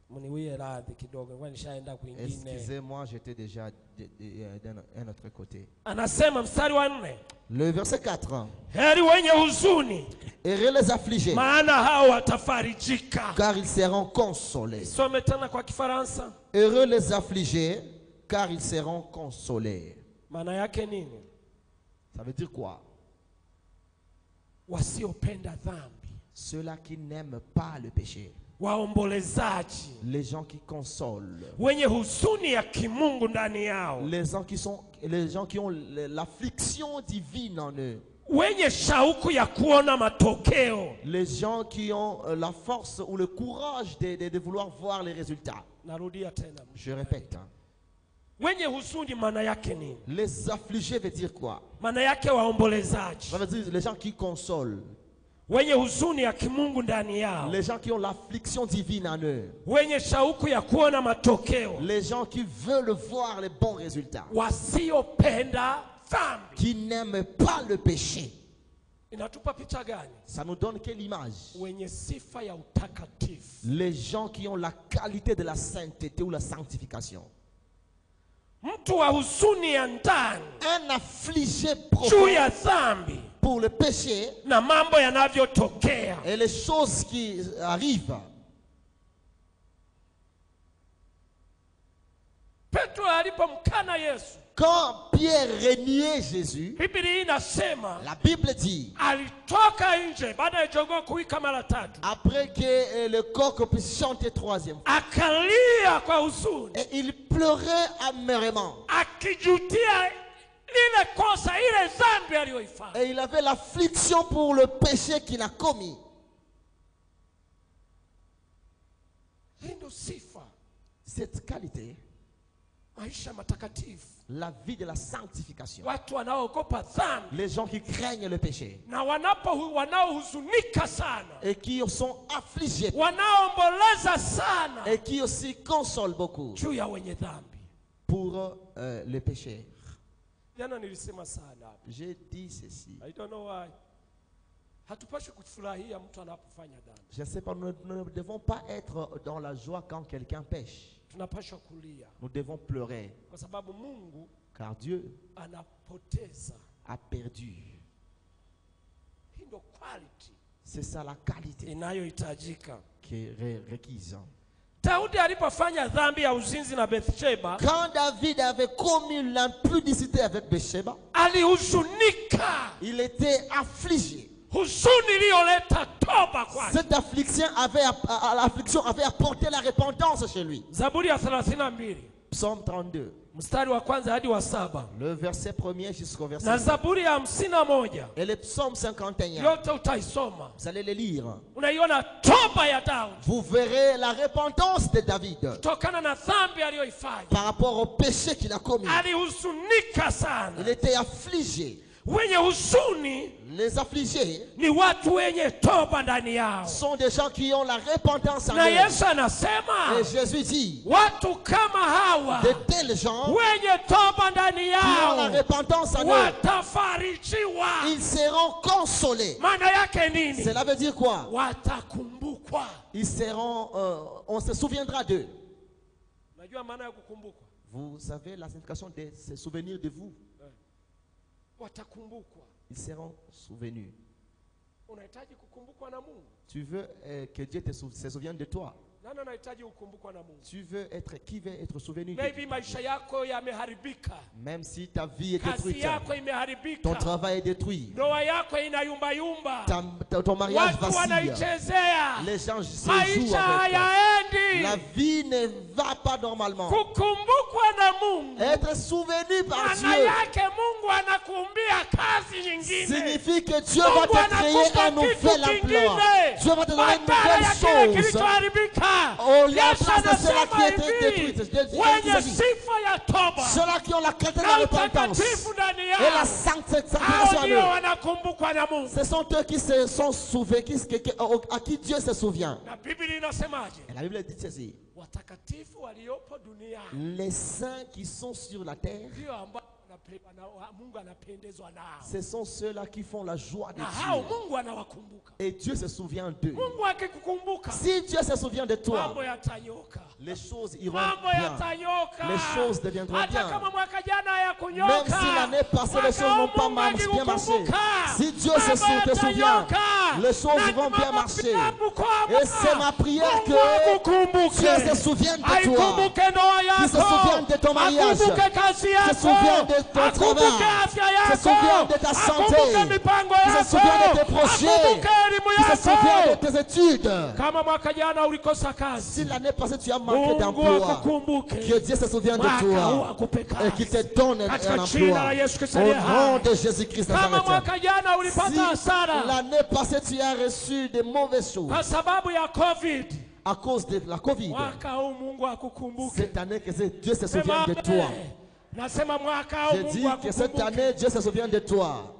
Muniwie radhi kidogo, ngoja nishaenda kwingine. Excusez-moi, j'étais déjà d'un autre côté. Anasema mstari wa 4. Le verset 4. Heri wenye huzuni. Heureux les affligés. Maana hao watafarijika. Car ils seront consolés. Some tena kwa Kifaransa. Heureux les affligés. Car ils seront consolés. Maana yake nini? Ça veut dire quoi? Wasiopenda dhambi. Ceux-là qui n'aiment pas le péché. Waombolezaji. Les gens qui consolent. Wenye huzuni ya kimungu ndani yao. Les gens qui ont l'affliction divine en eux. Wenye shauku ya kuona matokeo. Les gens qui ont la force ou le courage de vouloir voir les résultats. Narudia tena. Je répète. Wenye huzuni maana yake nini? Les affligés veut dire quoi? Maana yake waombolezaji. Ça veut dire les gens qui consolent. wenye huzuni ya kimungu ndani yao, les gens qui ont l'affliction divine en eux, wenye shauku ya kuona matokeo, les gens qui veulent voir les bons résultats, wasiopenda dhambi, qui n'aiment pas le péché. Inatupa picha gani? Ça nous donne quelle image? Wenye sifa ya utakatifu, les gens qui ont la qualité de la sainteté ou la sanctification. Mtu wa huzuni ya ndani, un affligé profond ya dhambi, pour le péché na mambo yanavyotokea, et les choses qui arrivent. Petro alipomkana Yesu, quand Pierre reniait Jésus, la Bible dit, après que le coq puisse chanter troisième fois, et il pleurait amèrement, et il avait l'affliction pour le péché qu'il a commis. Cette qualité, la vie de la sanctification, les gens qui craignent le péché et qui sont affligés et qui aussi consolent beaucoup pour le péché. J'ai dit ceci. Je ne sais pas, nous ne devons pas être dans la joie quand quelqu'un pêche. Nous devons pleurer car Dieu a perdu. C'est ça la qualité qui est requise. Quand David avait commis l'impudicité avec Bathsheba, il était affligé. Cette affliction avait apporté la repentance chez lui. Psaume 32. Le verset 1er jusqu'au verset 5. Et le psaume 51. Vous allez le lire. Vous verrez la repentance de David par rapport au péché qu'il a commis. Il était affligé. Les affligés sont des gens qui ont la repentance en eux. Et Jésus dit, de tels gens qui ont la repentance en eux, ils seront consolés. Cela veut dire quoi? Ils seront, on se souviendra d'eux. Vous savez la signification de se souvenir de vous? Ils seront souvenus. Tu veux que Dieu se souvienne de toi? Tu veux être, qui veut être souvenu de toi? Même si ta vie est détruite, ton travail est détruit, ton mariage vacille, les gens se jouent avec toi, la vie ne va pas normalement. Être souvenu par Dieu signifie que Dieu va te créer un nouvel emploi. Dieu va te donner une nouvelle chose. Oh, il y a place de ceux-là qui étaient détruits. Ceux-là qui ont la qualité de la repentance et la sanctification. Ce sont eux qui se sont souvenus, à qui Dieu se souvient. Et la Bible dit ceci. Les saints qui sont sur la terre, ce sont ceux-là qui font la joie de Dieu. Et Dieu se souvient d'eux. Si Dieu se souvient de toi, les choses iront bien. Les choses deviendront bien. Même si l'année passée, les choses n'ont pas bien marché. Si Dieu te souvient, les choses vont bien marcher. Et c'est ma prière que Dieu se souvienne de toi. Qu'il se souvienne de ton mariage. Qu'il se souvienne de ton travail. Qu'il se souvienne de ta santé. Qu'il se souvienne de tes projets. Qu'il se souvienne de tes études. Si l'année passée tu as manqué d'emploi, que Dieu se souvienne de toi et qu'il te donne un emploi au nom de Jésus-Christ. Si l'année passée tu as reçu de mauvaises choses à cause de la Covid, cette année que Dieu se souvient de toi. Je dis que cette année Dieu se souvient de toi.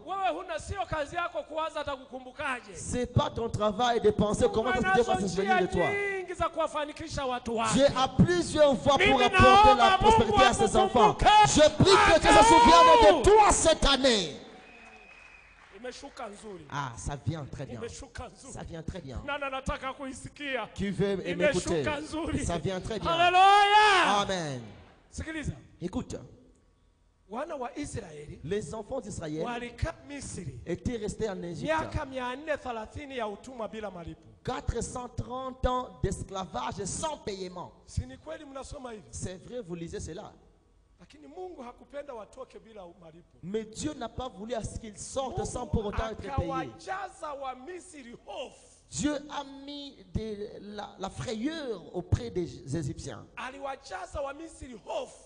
C'est pas ton travail de penser comment Dieu va se souvenir de toi. Dieu a plusieurs voies pour apporter la prospérité à ses enfants. Je prie que Dieu se souvienne de toi cette année. Ah, ça vient très bien. Ça vient très bien. Qui veut m'écouter? Ça vient très bien. Amen. Écoute. Les enfants d'Israël étaient restés en Égypte. 430 ans d'esclavage sans paiement. C'est vrai, vous lisez cela. Mais Dieu n'a pas voulu à ce qu'ils sortent sans pour autant être payés. Dieu a mis la frayeur auprès des Égyptiens.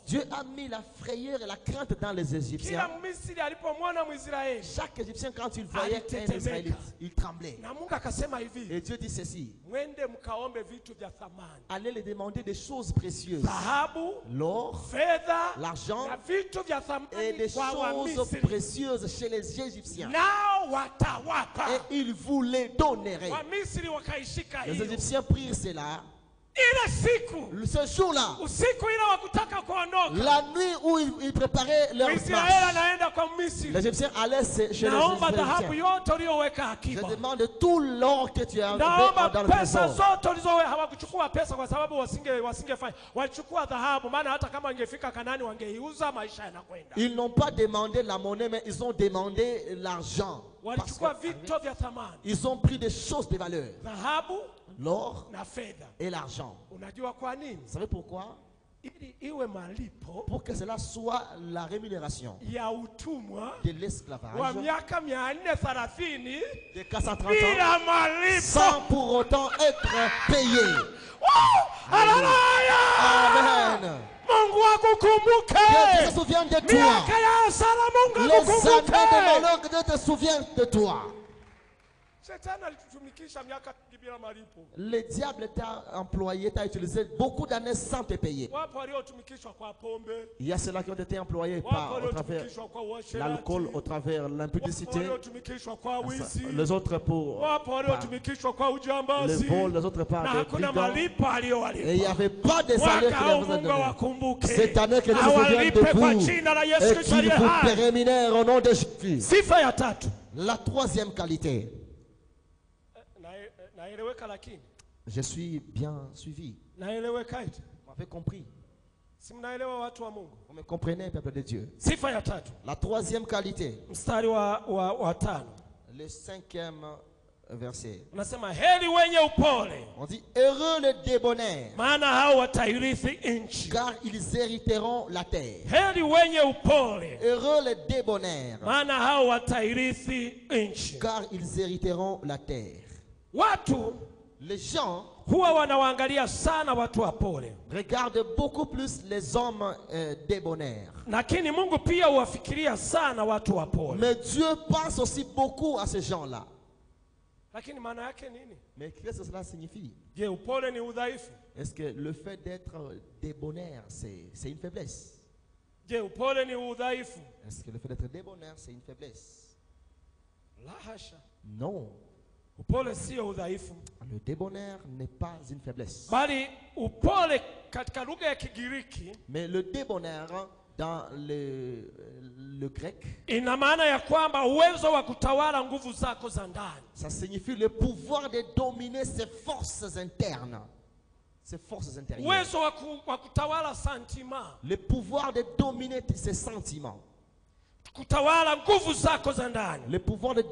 Dieu a mis la frayeur et la crainte dans les Égyptiens. Chaque Égyptien, quand il voyait un Israélite, il tremblait. Et Dieu dit ceci: allez les demander des choses précieuses, l'or, l'argent et des choses précieuses chez les Égyptiens. Et ils vous les donneraient. Les Égyptiens prirent cela. Ce jour-là, la nuit où ils préparaient leur marche, les Égyptiens allaient chez les Égyptiens. Je demande tout l'or que tu as dans le trésor. Ils n'ont pas demandé la monnaie, mais ils ont demandé l'argent. Ils ont pris des choses de valeur, l'or et l'argent. Vous savez pourquoi? Pour que cela soit la rémunération de l'esclavage de 430 ans sans pour autant être payé. Amen. Que Dieu se souvienne de toi. Les années de malheur, que Dieu te souvienne de toi. Le diable t'a employé, t'a utilisé beaucoup d'années sans te payer. Il y a ceux-là qui ont été employés au travers l'alcool, au travers l'impudicité, les autres pour le vol, les autres par des brigands. Et il n'y avait pas de salaire qui leur faisait donner. Cette année, que Dieu se souvienne de vous et qu'il vous rémunère au nom de Jésus. La troisième qualité. Je suis bien suivi. Vous m'avez compris. Vous me comprenez, peuple de Dieu. La troisième qualité. Le 5e verset. On dit heureux les débonnaires, car ils hériteront la terre. Heureux les débonnaires, car ils hériteront la terre. Les gens regardent beaucoup plus les hommes débonnaires. Mais Dieu pense aussi beaucoup à ces gens-là. Mais qu'est-ce que cela signifie? Est-ce que le fait d'être débonnaire, c'est une faiblesse? Est-ce que le fait d'être débonnaire, c'est une faiblesse? Non. Le débonnaire n'est pas une faiblesse. Mais le débonnaire dans le grec, ça signifie le pouvoir de dominer ses forces internes. Ses forces intérieures. Le pouvoir de dominer ses sentiments. Le pouvoir de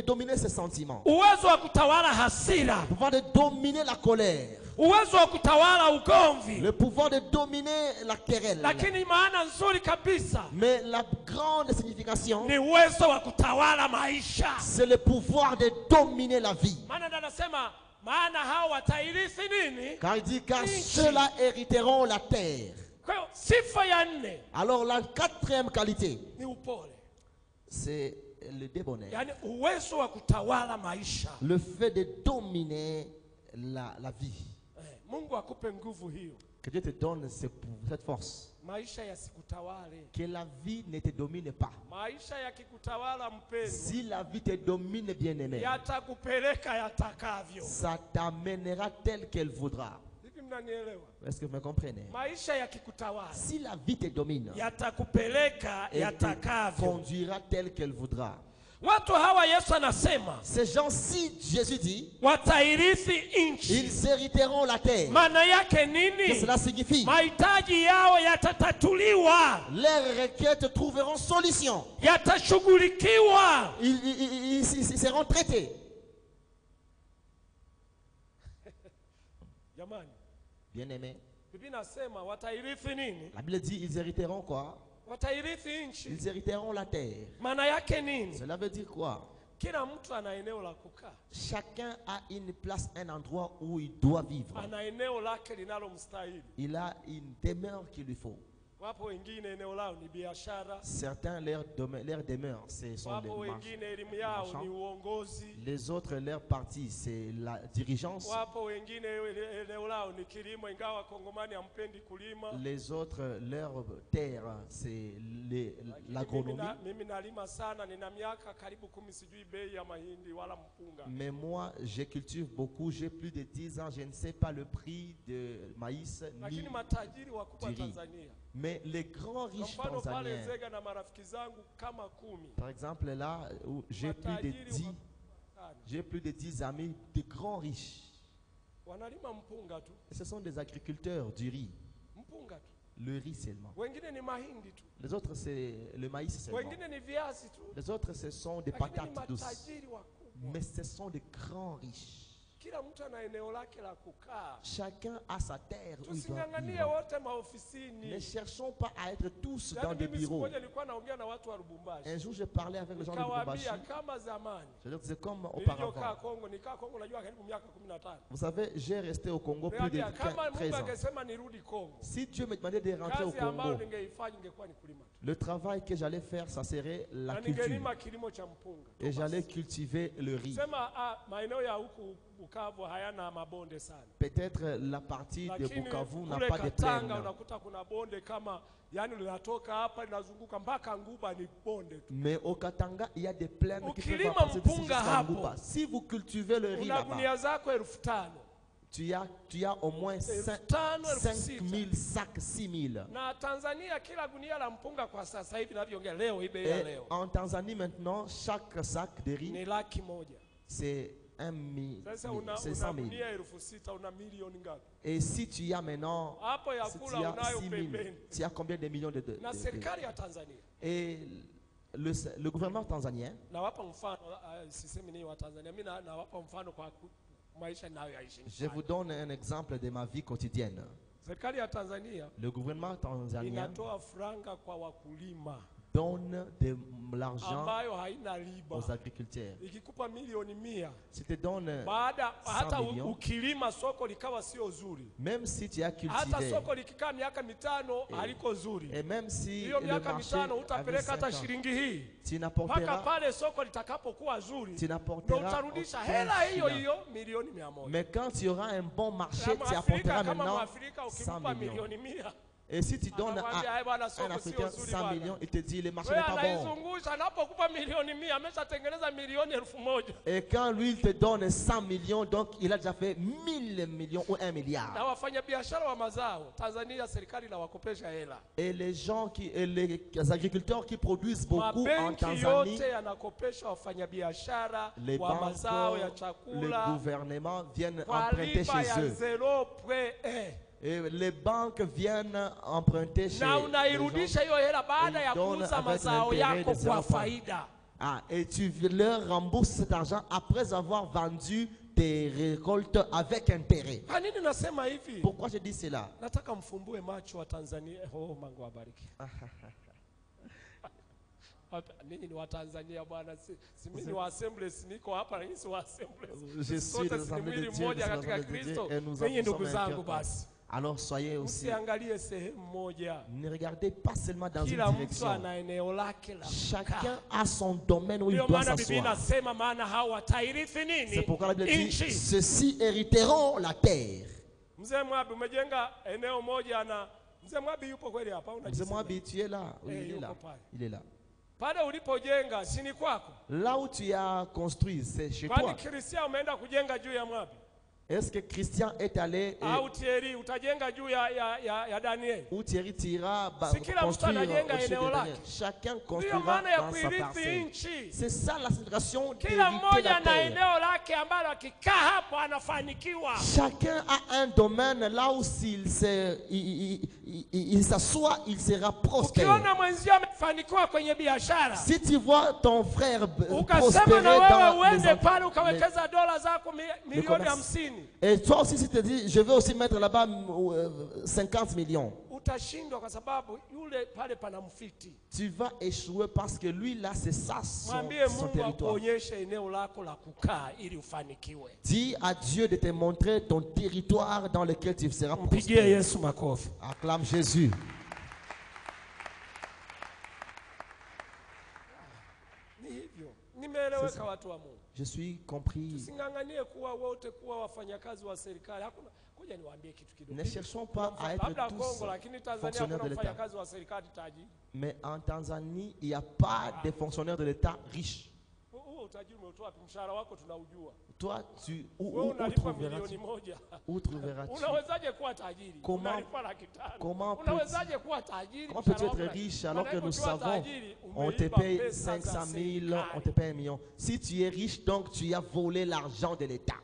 dominer ses sentiments. Le pouvoir de dominer la colère. Le pouvoir de dominer la querelle. Mais la grande signification, c'est le pouvoir de dominer la vie. Car il dit car ceux-là hériteront la terre. Alors la quatrième qualité, c'est le débonnaire. Le fait de dominer la vie. Que Dieu te donne cette force. Que la vie ne te domine pas. Si la vie te domine, bien-aimé, ça t'amènera tel qu'elle voudra. Est-ce que vous me comprenez? Si la vie te domine, elle te conduira tel qu'elle voudra. Ces gens-ci, Jésus dit, ils hériteront la terre. Que cela signifie, leurs requêtes trouveront solution. Ils seront traités. Bien-aimé, la Bible dit, ils hériteront quoi? Ils hériteront la terre. Cela veut dire quoi? Chacun a une place, un endroit où il doit vivre. Il a une demeure qu'il lui faut. Certains, leur demeure, ce sont les marchands. Les autres, leur partie, c'est la dirigeance. Les autres, leur terre, c'est l'agronomie. Mais moi, je cultive beaucoup. J'ai plus de 10 ans. Je ne sais pas le prix de maïs ni du riz. Mais les grands riches tanzaniens, par exemple là où j'ai plus de 10 amis, de grands riches. Et ce sont des agriculteurs du riz. Le riz seulement. Les autres c'est le maïs seulement. Les autres ce sont des patates douces. Mais ce sont des grands riches. Chacun a sa terre où il doit vivre. Ne cherchons pas à être tous dans des bureaux. Un jour, je parlais avec les gens de Lubumbashi. Je leur disais comme auparavant. Vous savez, j'ai resté au Congo plus de 13 ans. Si Dieu me demandait de rentrer au Congo, le travail que j'allais faire, ça serait la culture. Et j'allais cultiver le riz. Peut-être la partie de Bukavu n'a pas de plaine. Mais au Katanga, il y a des plaines qui peuvent passer d'ici jusqu'à Nguba. Si vous cultivez le riz là-bas, tu as au moins 5 000 sacs, 6 000. Et en Tanzanie maintenant, chaque sac de riz, c'est 1 000, c'est 100 000. Et si tu as maintenant, si tu as 6 000, tu as combien de millions de Et le gouvernement tanzanien, je vous donne un exemple de ma vie quotidienne. Le gouvernement tanzanien donne de l'argent aux agriculteurs. Si tu donnes 100 millions, même si tu as cultivé, et même si le marché avait 5 ans, tu n'apporteras mais quand tu auras un bon marché, tu apporteras maintenant 100 millions. Et si tu donnes à un Africain 100 millions, il te dit le marché n'est pas bon. Et quand lui il te donne 100 millions, donc il a déjà fait 1000 millions ou 1 milliard. Et les gens les agriculteurs qui produisent beaucoup en Tanzanie, les banques, le gouvernement viennent emprunter chez eux. Et les banques viennent emprunter chez eux. Et tu leur rembourses cet argent après avoir vendu tes récoltes avec intérêt. Pourquoi je dis cela? Je suis dans l'Assemblée de Dieu, et nous sommes. Alors soyez aussi. Ne regardez pas seulement dans une direction. Chacun a son domaine où il doit s'asseoir. C'est pourquoi la Bible dit, ceux-ci hériteront la terre. Mzee Mwabi, tu es là. Oui, il est là. Il est là. Là où tu as construit, c'est chez toi. Est-ce que Christian est allé ou Thierry tira construire au-dessus de derrière? Chacun construira dans sa parcelle. C'est ça la situation d'hériter la terre. Chacun a un domaine là où s'il s'assoit, il sera prospère. Si tu vois ton frère prospérer dans les commerces, et toi aussi, si tu te dis, je vais aussi mettre là-bas 50 millions, tu vas échouer parce que lui, là, c'est ça son territoire. Dis à Dieu de te montrer ton territoire dans lequel tu seras prospère. Acclame Jésus. Je suis compris. Ne cherchons pas à être tous fonctionnaires de l'État. Mais en Tanzanie, il n'y a pas de fonctionnaires de l'État riches. Toi, où trouveras-tu? Comment peux-tu être riche alors que nous savons, on te paye 500 000, on te paye 1 million. Si tu es riche, donc tu as volé l'argent de l'État.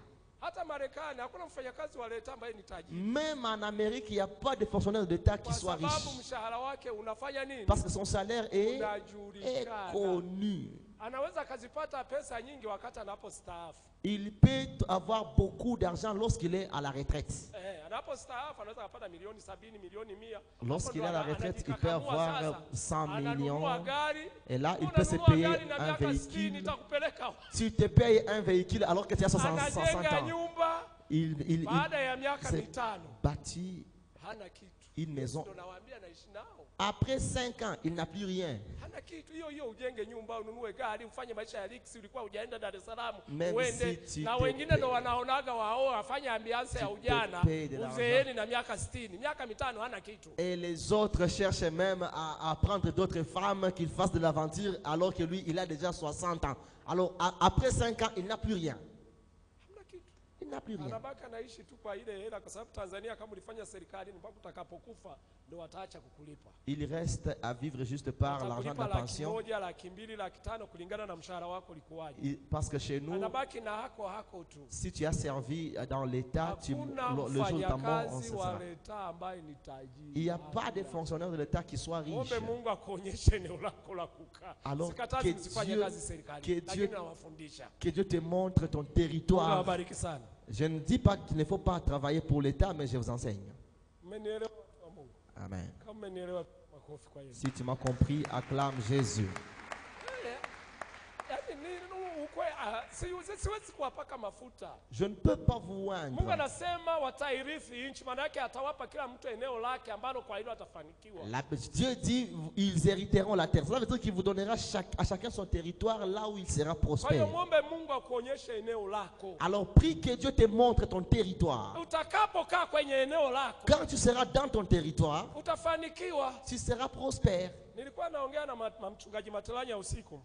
Même en Amérique, il n'y a pas de fonctionnaire de l'État qui soit riche. Parce que son salaire est connu. Il peut avoir beaucoup d'argent lorsqu'il est à la retraite. Lorsqu'il est à la retraite, il peut avoir 100 millions. Et là, il peut se payer un véhicule. Tu te payes un véhicule alors que tu as 60 ans. Il s'est bâti une maison. Après 5 ans, il n'a plus rien. Même si tu et les autres cherchent même à prendre d'autres femmes qu'ils fassent de l'aventure alors que lui, il a déjà 60 ans. Alors, après 5 ans, il n'a plus rien. Il n'a plus rien. Il reste à vivre juste par l'argent de la pension. Parce que chez nous, si tu as servi dans l'État, le jour de ta mort, on se sera. Il n'y a pas de fonctionnaire de l'État qui soit riche. Alors que Dieu te montre ton territoire. Je ne dis pas qu'il ne faut pas travailler pour l'État, mais je vous enseigne. Amen. Si tu m'as compris, acclame Jésus. Je ne peux pas vous oindre. Dieu dit ils hériteront la terre. Cela veut dire qu'il vous donnera à chacun son territoire là où il sera prospère. Alors prie que Dieu te montre ton territoire. Quand tu seras dans ton territoire, tu seras prospère.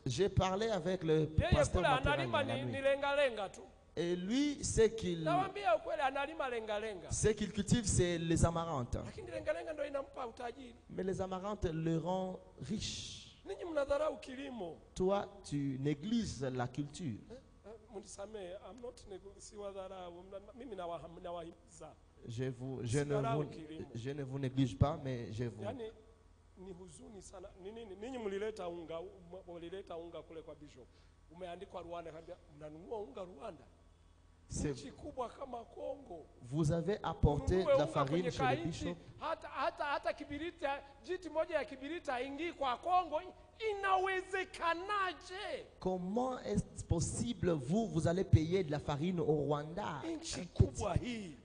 J'ai parlé avec le pasteur Materanya la nuit. Et lui, ce qu'il cultive, c'est les amarantes. Mais les amarantes le rendent riche. Toi, tu négliges la culture. Je ne vous néglige pas, mais je vous... Ni huzuni sana. Ninyi mlileta unga kule kwa bishop. Umeandikwa Rwanda, kaambia mnanunua unga Rwanda. Nchi kubwa kama Kongo. Vous avez apporté de la farine chez le bishop. Hata kibirita, jiti moja ya kibirita ingii kwa Kongo, inawezekanaje? Comment est-ce possible vous allez payer de la farine au Rwanda?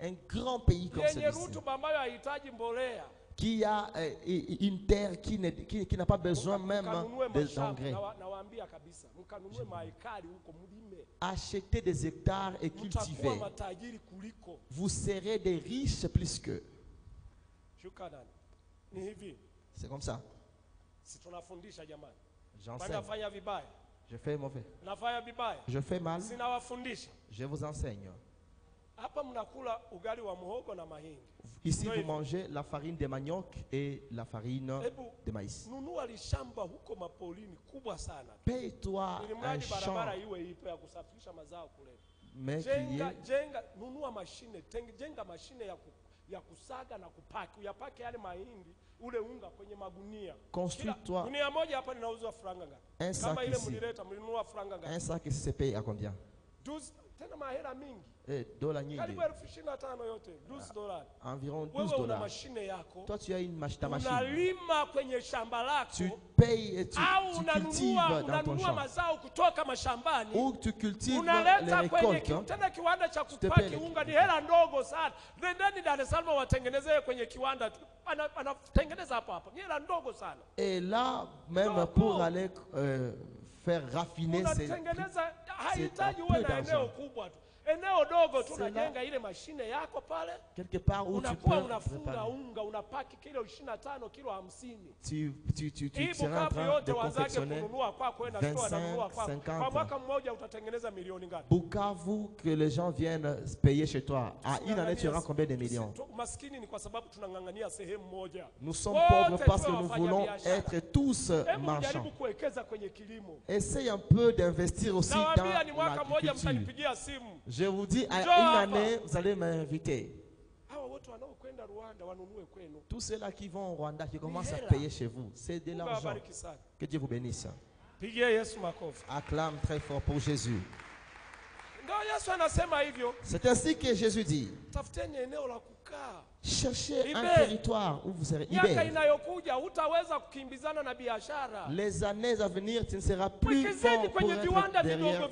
Un grand pays comme celui-ci. Qui a une terre qui n'a pas besoin même d'engrais. Achetez des hectares et cultivez. Vous serez des riches plus qu'eux. C'est comme ça. J'enseigne. Je fais mauvais. Je fais mal. Je vous enseigne. Ici, vous mangez la farine de manioc et la farine de maïs. Paye-toi un champ. Mais construis-toi un sac ici. Un sac ici, c'est payé à combien? Dollars nyingi. Environ $12. Toi, tu as une machine. Tu payes et tu cultives dans ton champ. Ou tu cultives les récoltes. Tu te payes. Et là, même pour aller faire raffiner ces peu d'argent. Quelque part où tu peux tu seras en train de confectionner 25, 50. Bukavu, que les gens viennent payer chez toi. À une année, tu auras combien de millions? Nous sommes pauvres parce que nous voulons être tous marchands. Essaye un peu d'investir aussi dans l'agriculture. Je vous dis, à une année, vous allez m'inviter. Tous ceux-là qui vont au Rwanda, qui commencent à payer chez vous, c'est de l'argent. Que Dieu vous bénisse. Acclame très fort pour Jésus. C'est ainsi que Jésus dit. Cherchez un territoire où vous serez libérés. Les années à venir, tu ne seras plus fort pour être derrière.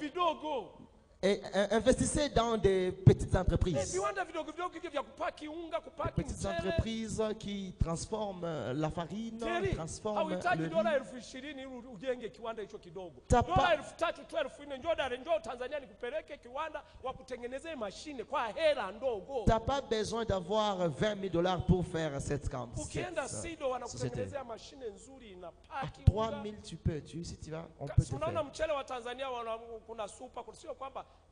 Et investissez dans des petites entreprises. Des petites entreprises qui transforment la farine, transforment le riz. T'as pas besoin d'avoir $20 pour faire cette société. À 3000 tu peux. Si tu vas, on peut te faire.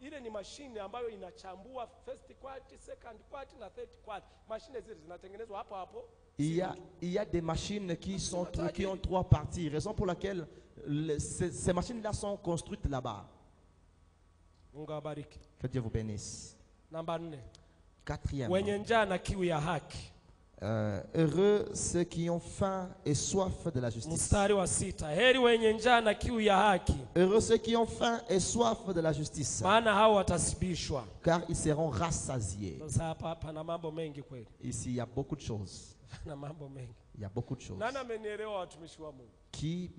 Ile ni mashine ambayo inachambua first quality, second quality na third quality. Mashine zile zinatengenezwa hapo hapo. Il y a des machines qui ont 3 parties, raison pour laquelle ces machines-là sont construites là-bas. Que Dieu vous bénisse. Namba 4. 4e. Wenye njaa na kiu ya haki. Heureux ceux qui ont faim et soif de la justice. Mstari wa 6. Heri wenye njaa na kiu ya haki. Heureux ceux qui ont faim et soif de la justice. Maana hao watasibishwa. Car ils seront rassasiés. Sasa hapa pana mambo mengi kweli. Ici il y a beaucoup de choses. Na mambo mengi. Il y a beaucoup de choses. Nani amenielewa watumishi wa Mungu? Qui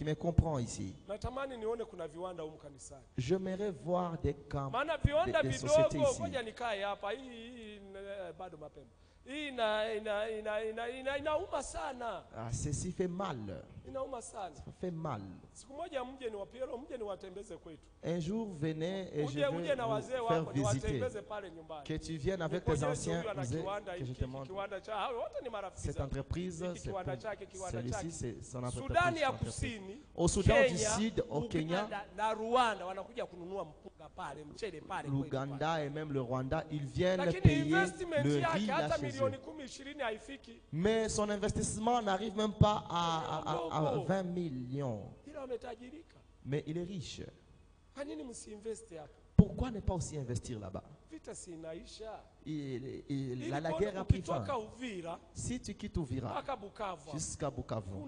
me comprend ici? Natamani nione kuna viwanda humu kanisani. J'aimerais voir des camps, maana viwanda des sociétés vidogo, ici. ngoja nikae hapa hii bado mapema. Hii inauma sana. Ah, ceci fait mal. Inauma sana. Ça fait mal. Siku moja mje ni wapielo, mje ni watembeze kwetu. Un jour venez et je vais vous faire visiter. Que tu viennes avec tes anciens que je te montre. Cette entreprise, celui-ci, c'est son entreprise. Au Soudan du Sud, au Kenya, l'Ouganda et même le Rwanda, ils viennent payer le riz là chez eux. Mais son investissement n'arrive même pas à 20 millions. Mais il est riche. Pourquoi ne pas aussi investir là-bas? La guerre a pris fin. Si tu quittes Uvira jusqu'à Bukavu,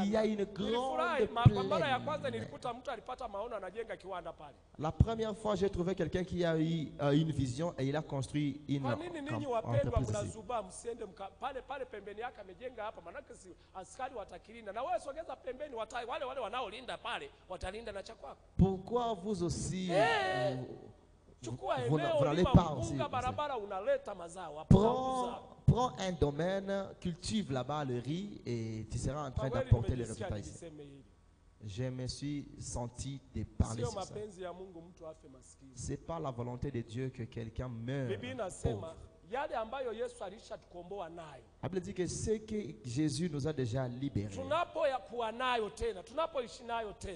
il y a une grande plaine. La première fois, j'ai trouvé quelqu'un qui a eu une vision et il a construit une entreprise ici. Pourquoi vous aussi vous n'allez pas aussi? Prends un domaine, cultive là-bas le riz et tu seras en train d'apporter les résultats ici. Je me suis senti de parler sur ça. C'est pas la volonté de Dieu que quelqu'un meure pauvre. La Bible dit que c'est que Jésus nous a déjà libérés.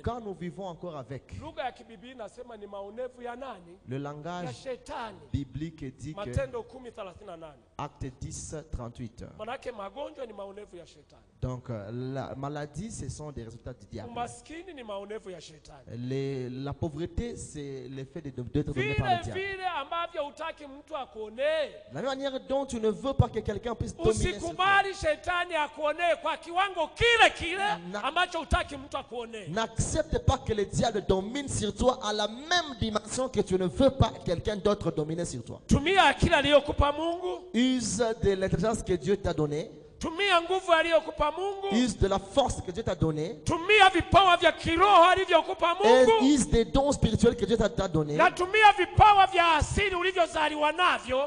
Quand nous vivons encore avec, le langage biblique dit que Acte 10, 38. Donc la maladie, ce sont des résultats du diable. La pauvreté, c'est l'effet d'être dominé par le diable. La même manière dont tu ne veux pas que quelqu'un puisse dominer sur toi. N'accepte pas que le diable domine sur toi à la même dimension que tu ne veux pas que quelqu'un d'autre domine sur toi. Use de l'intelligence que Dieu t'a donnée. Use de la force que Dieu t'a donnée. Et use des dons spirituels que Dieu t'a donnés.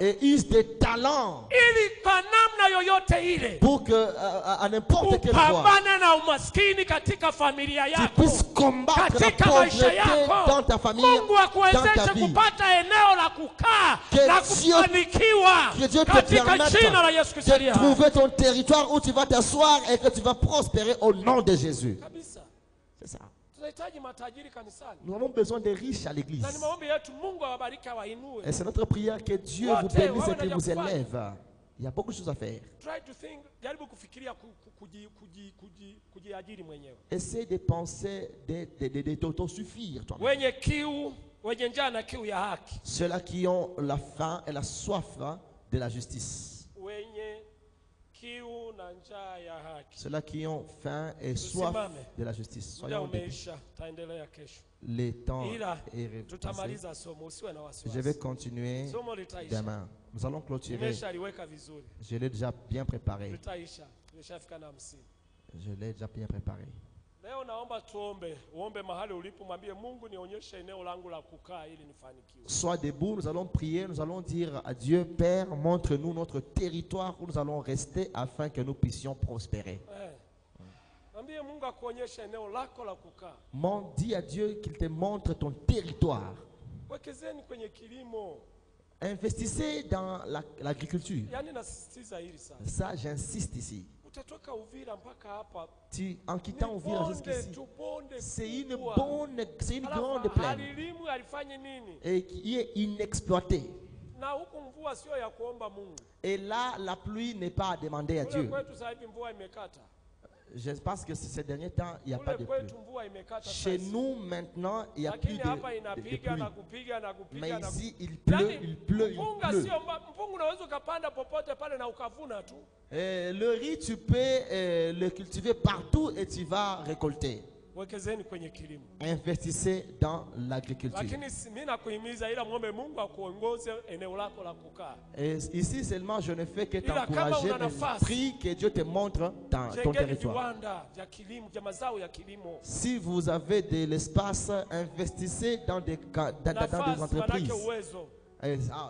Et use des talents pour que à n'importe quelle fois tu puisses combattre la pauvreté dans ta famille, dans ta vie. Que Dieu te permette de trouver ton territoire où tu vas t'asseoir et que tu vas prospérer au nom de Jésus. C'est ça. Nous avons besoin des riches à l'église. Et c'est notre prière que Dieu vous bénisse et qu'il vous élève. Il y a beaucoup de choses à faire. Essaye de penser de t'autosuffire toi-même. Ceux-là qui ont la faim et la soif de la justice. Ceux-là qui ont faim et soif de la justice. Soyons debout. Le temps est passé. Je vais continuer demain. Nous allons clôturer. Je l'ai déjà bien préparé. Je l'ai déjà bien préparé. Sois debout, nous allons prier, nous allons dire à Dieu, Père, montre-nous notre territoire où nous allons rester afin que nous puissions prospérer. Dis à Dieu qu'il te montre ton territoire. Investissez dans l'agriculture. Ça, j'insiste ici. En quittant Uvira jusqu'ici, c'est une grande plaine et qui est inexploitée. Et là, la pluie n'est pas à demander à Dieu. Je pense que ces derniers temps, il n'y a pas de pluie. Chez nous, maintenant, il n'y a plus de pluie. Mais ici, il pleut. Le riz, tu peux le cultiver partout et tu vas récolter. Investissez dans l'agriculture. Et ici seulement, je ne fais que t'encourager, mais je prie que Dieu te montre ton territoire. Si vous avez de l'espace, investissez dans des entreprises.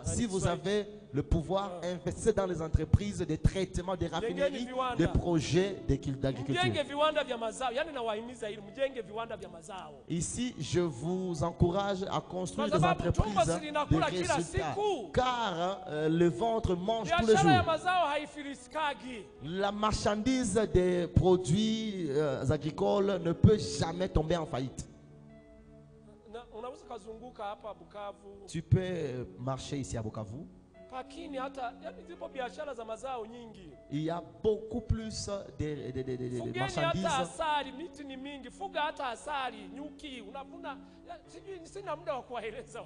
Si vous avez le pouvoir, investissez dans les entreprises de traitement, de raffineries, de projets d'agriculture. Ici, je vous encourage à construire des entreprises de résultats, car le ventre mange tous les jours. La marchandise des produits agricoles ne peut jamais tomber en faillite. Tu peux marcher ici à Bukavu. Il y a beaucoup plus de marchandises.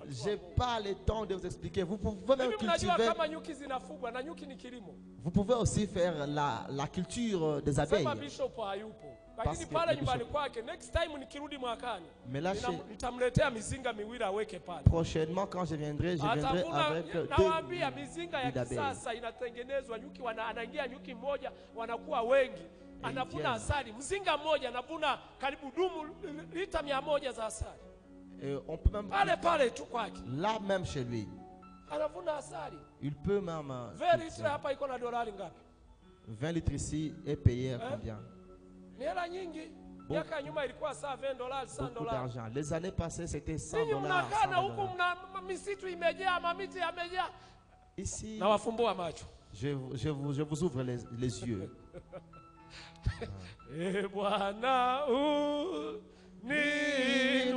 Je n'ai pas le temps de vous expliquer. Vous pouvez même cultiver. Vous pouvez aussi faire la culture des abeilles. Mais là, prochainement, quand je viendrai avec 2 d'abeilles. On peut même là même chez lui. Il peut même 20 litres ici est payé à combien? Beaucoup d'argent. Les années passées, c'était $100. Ici, je vous ouvre les yeux. E Bwana uniinue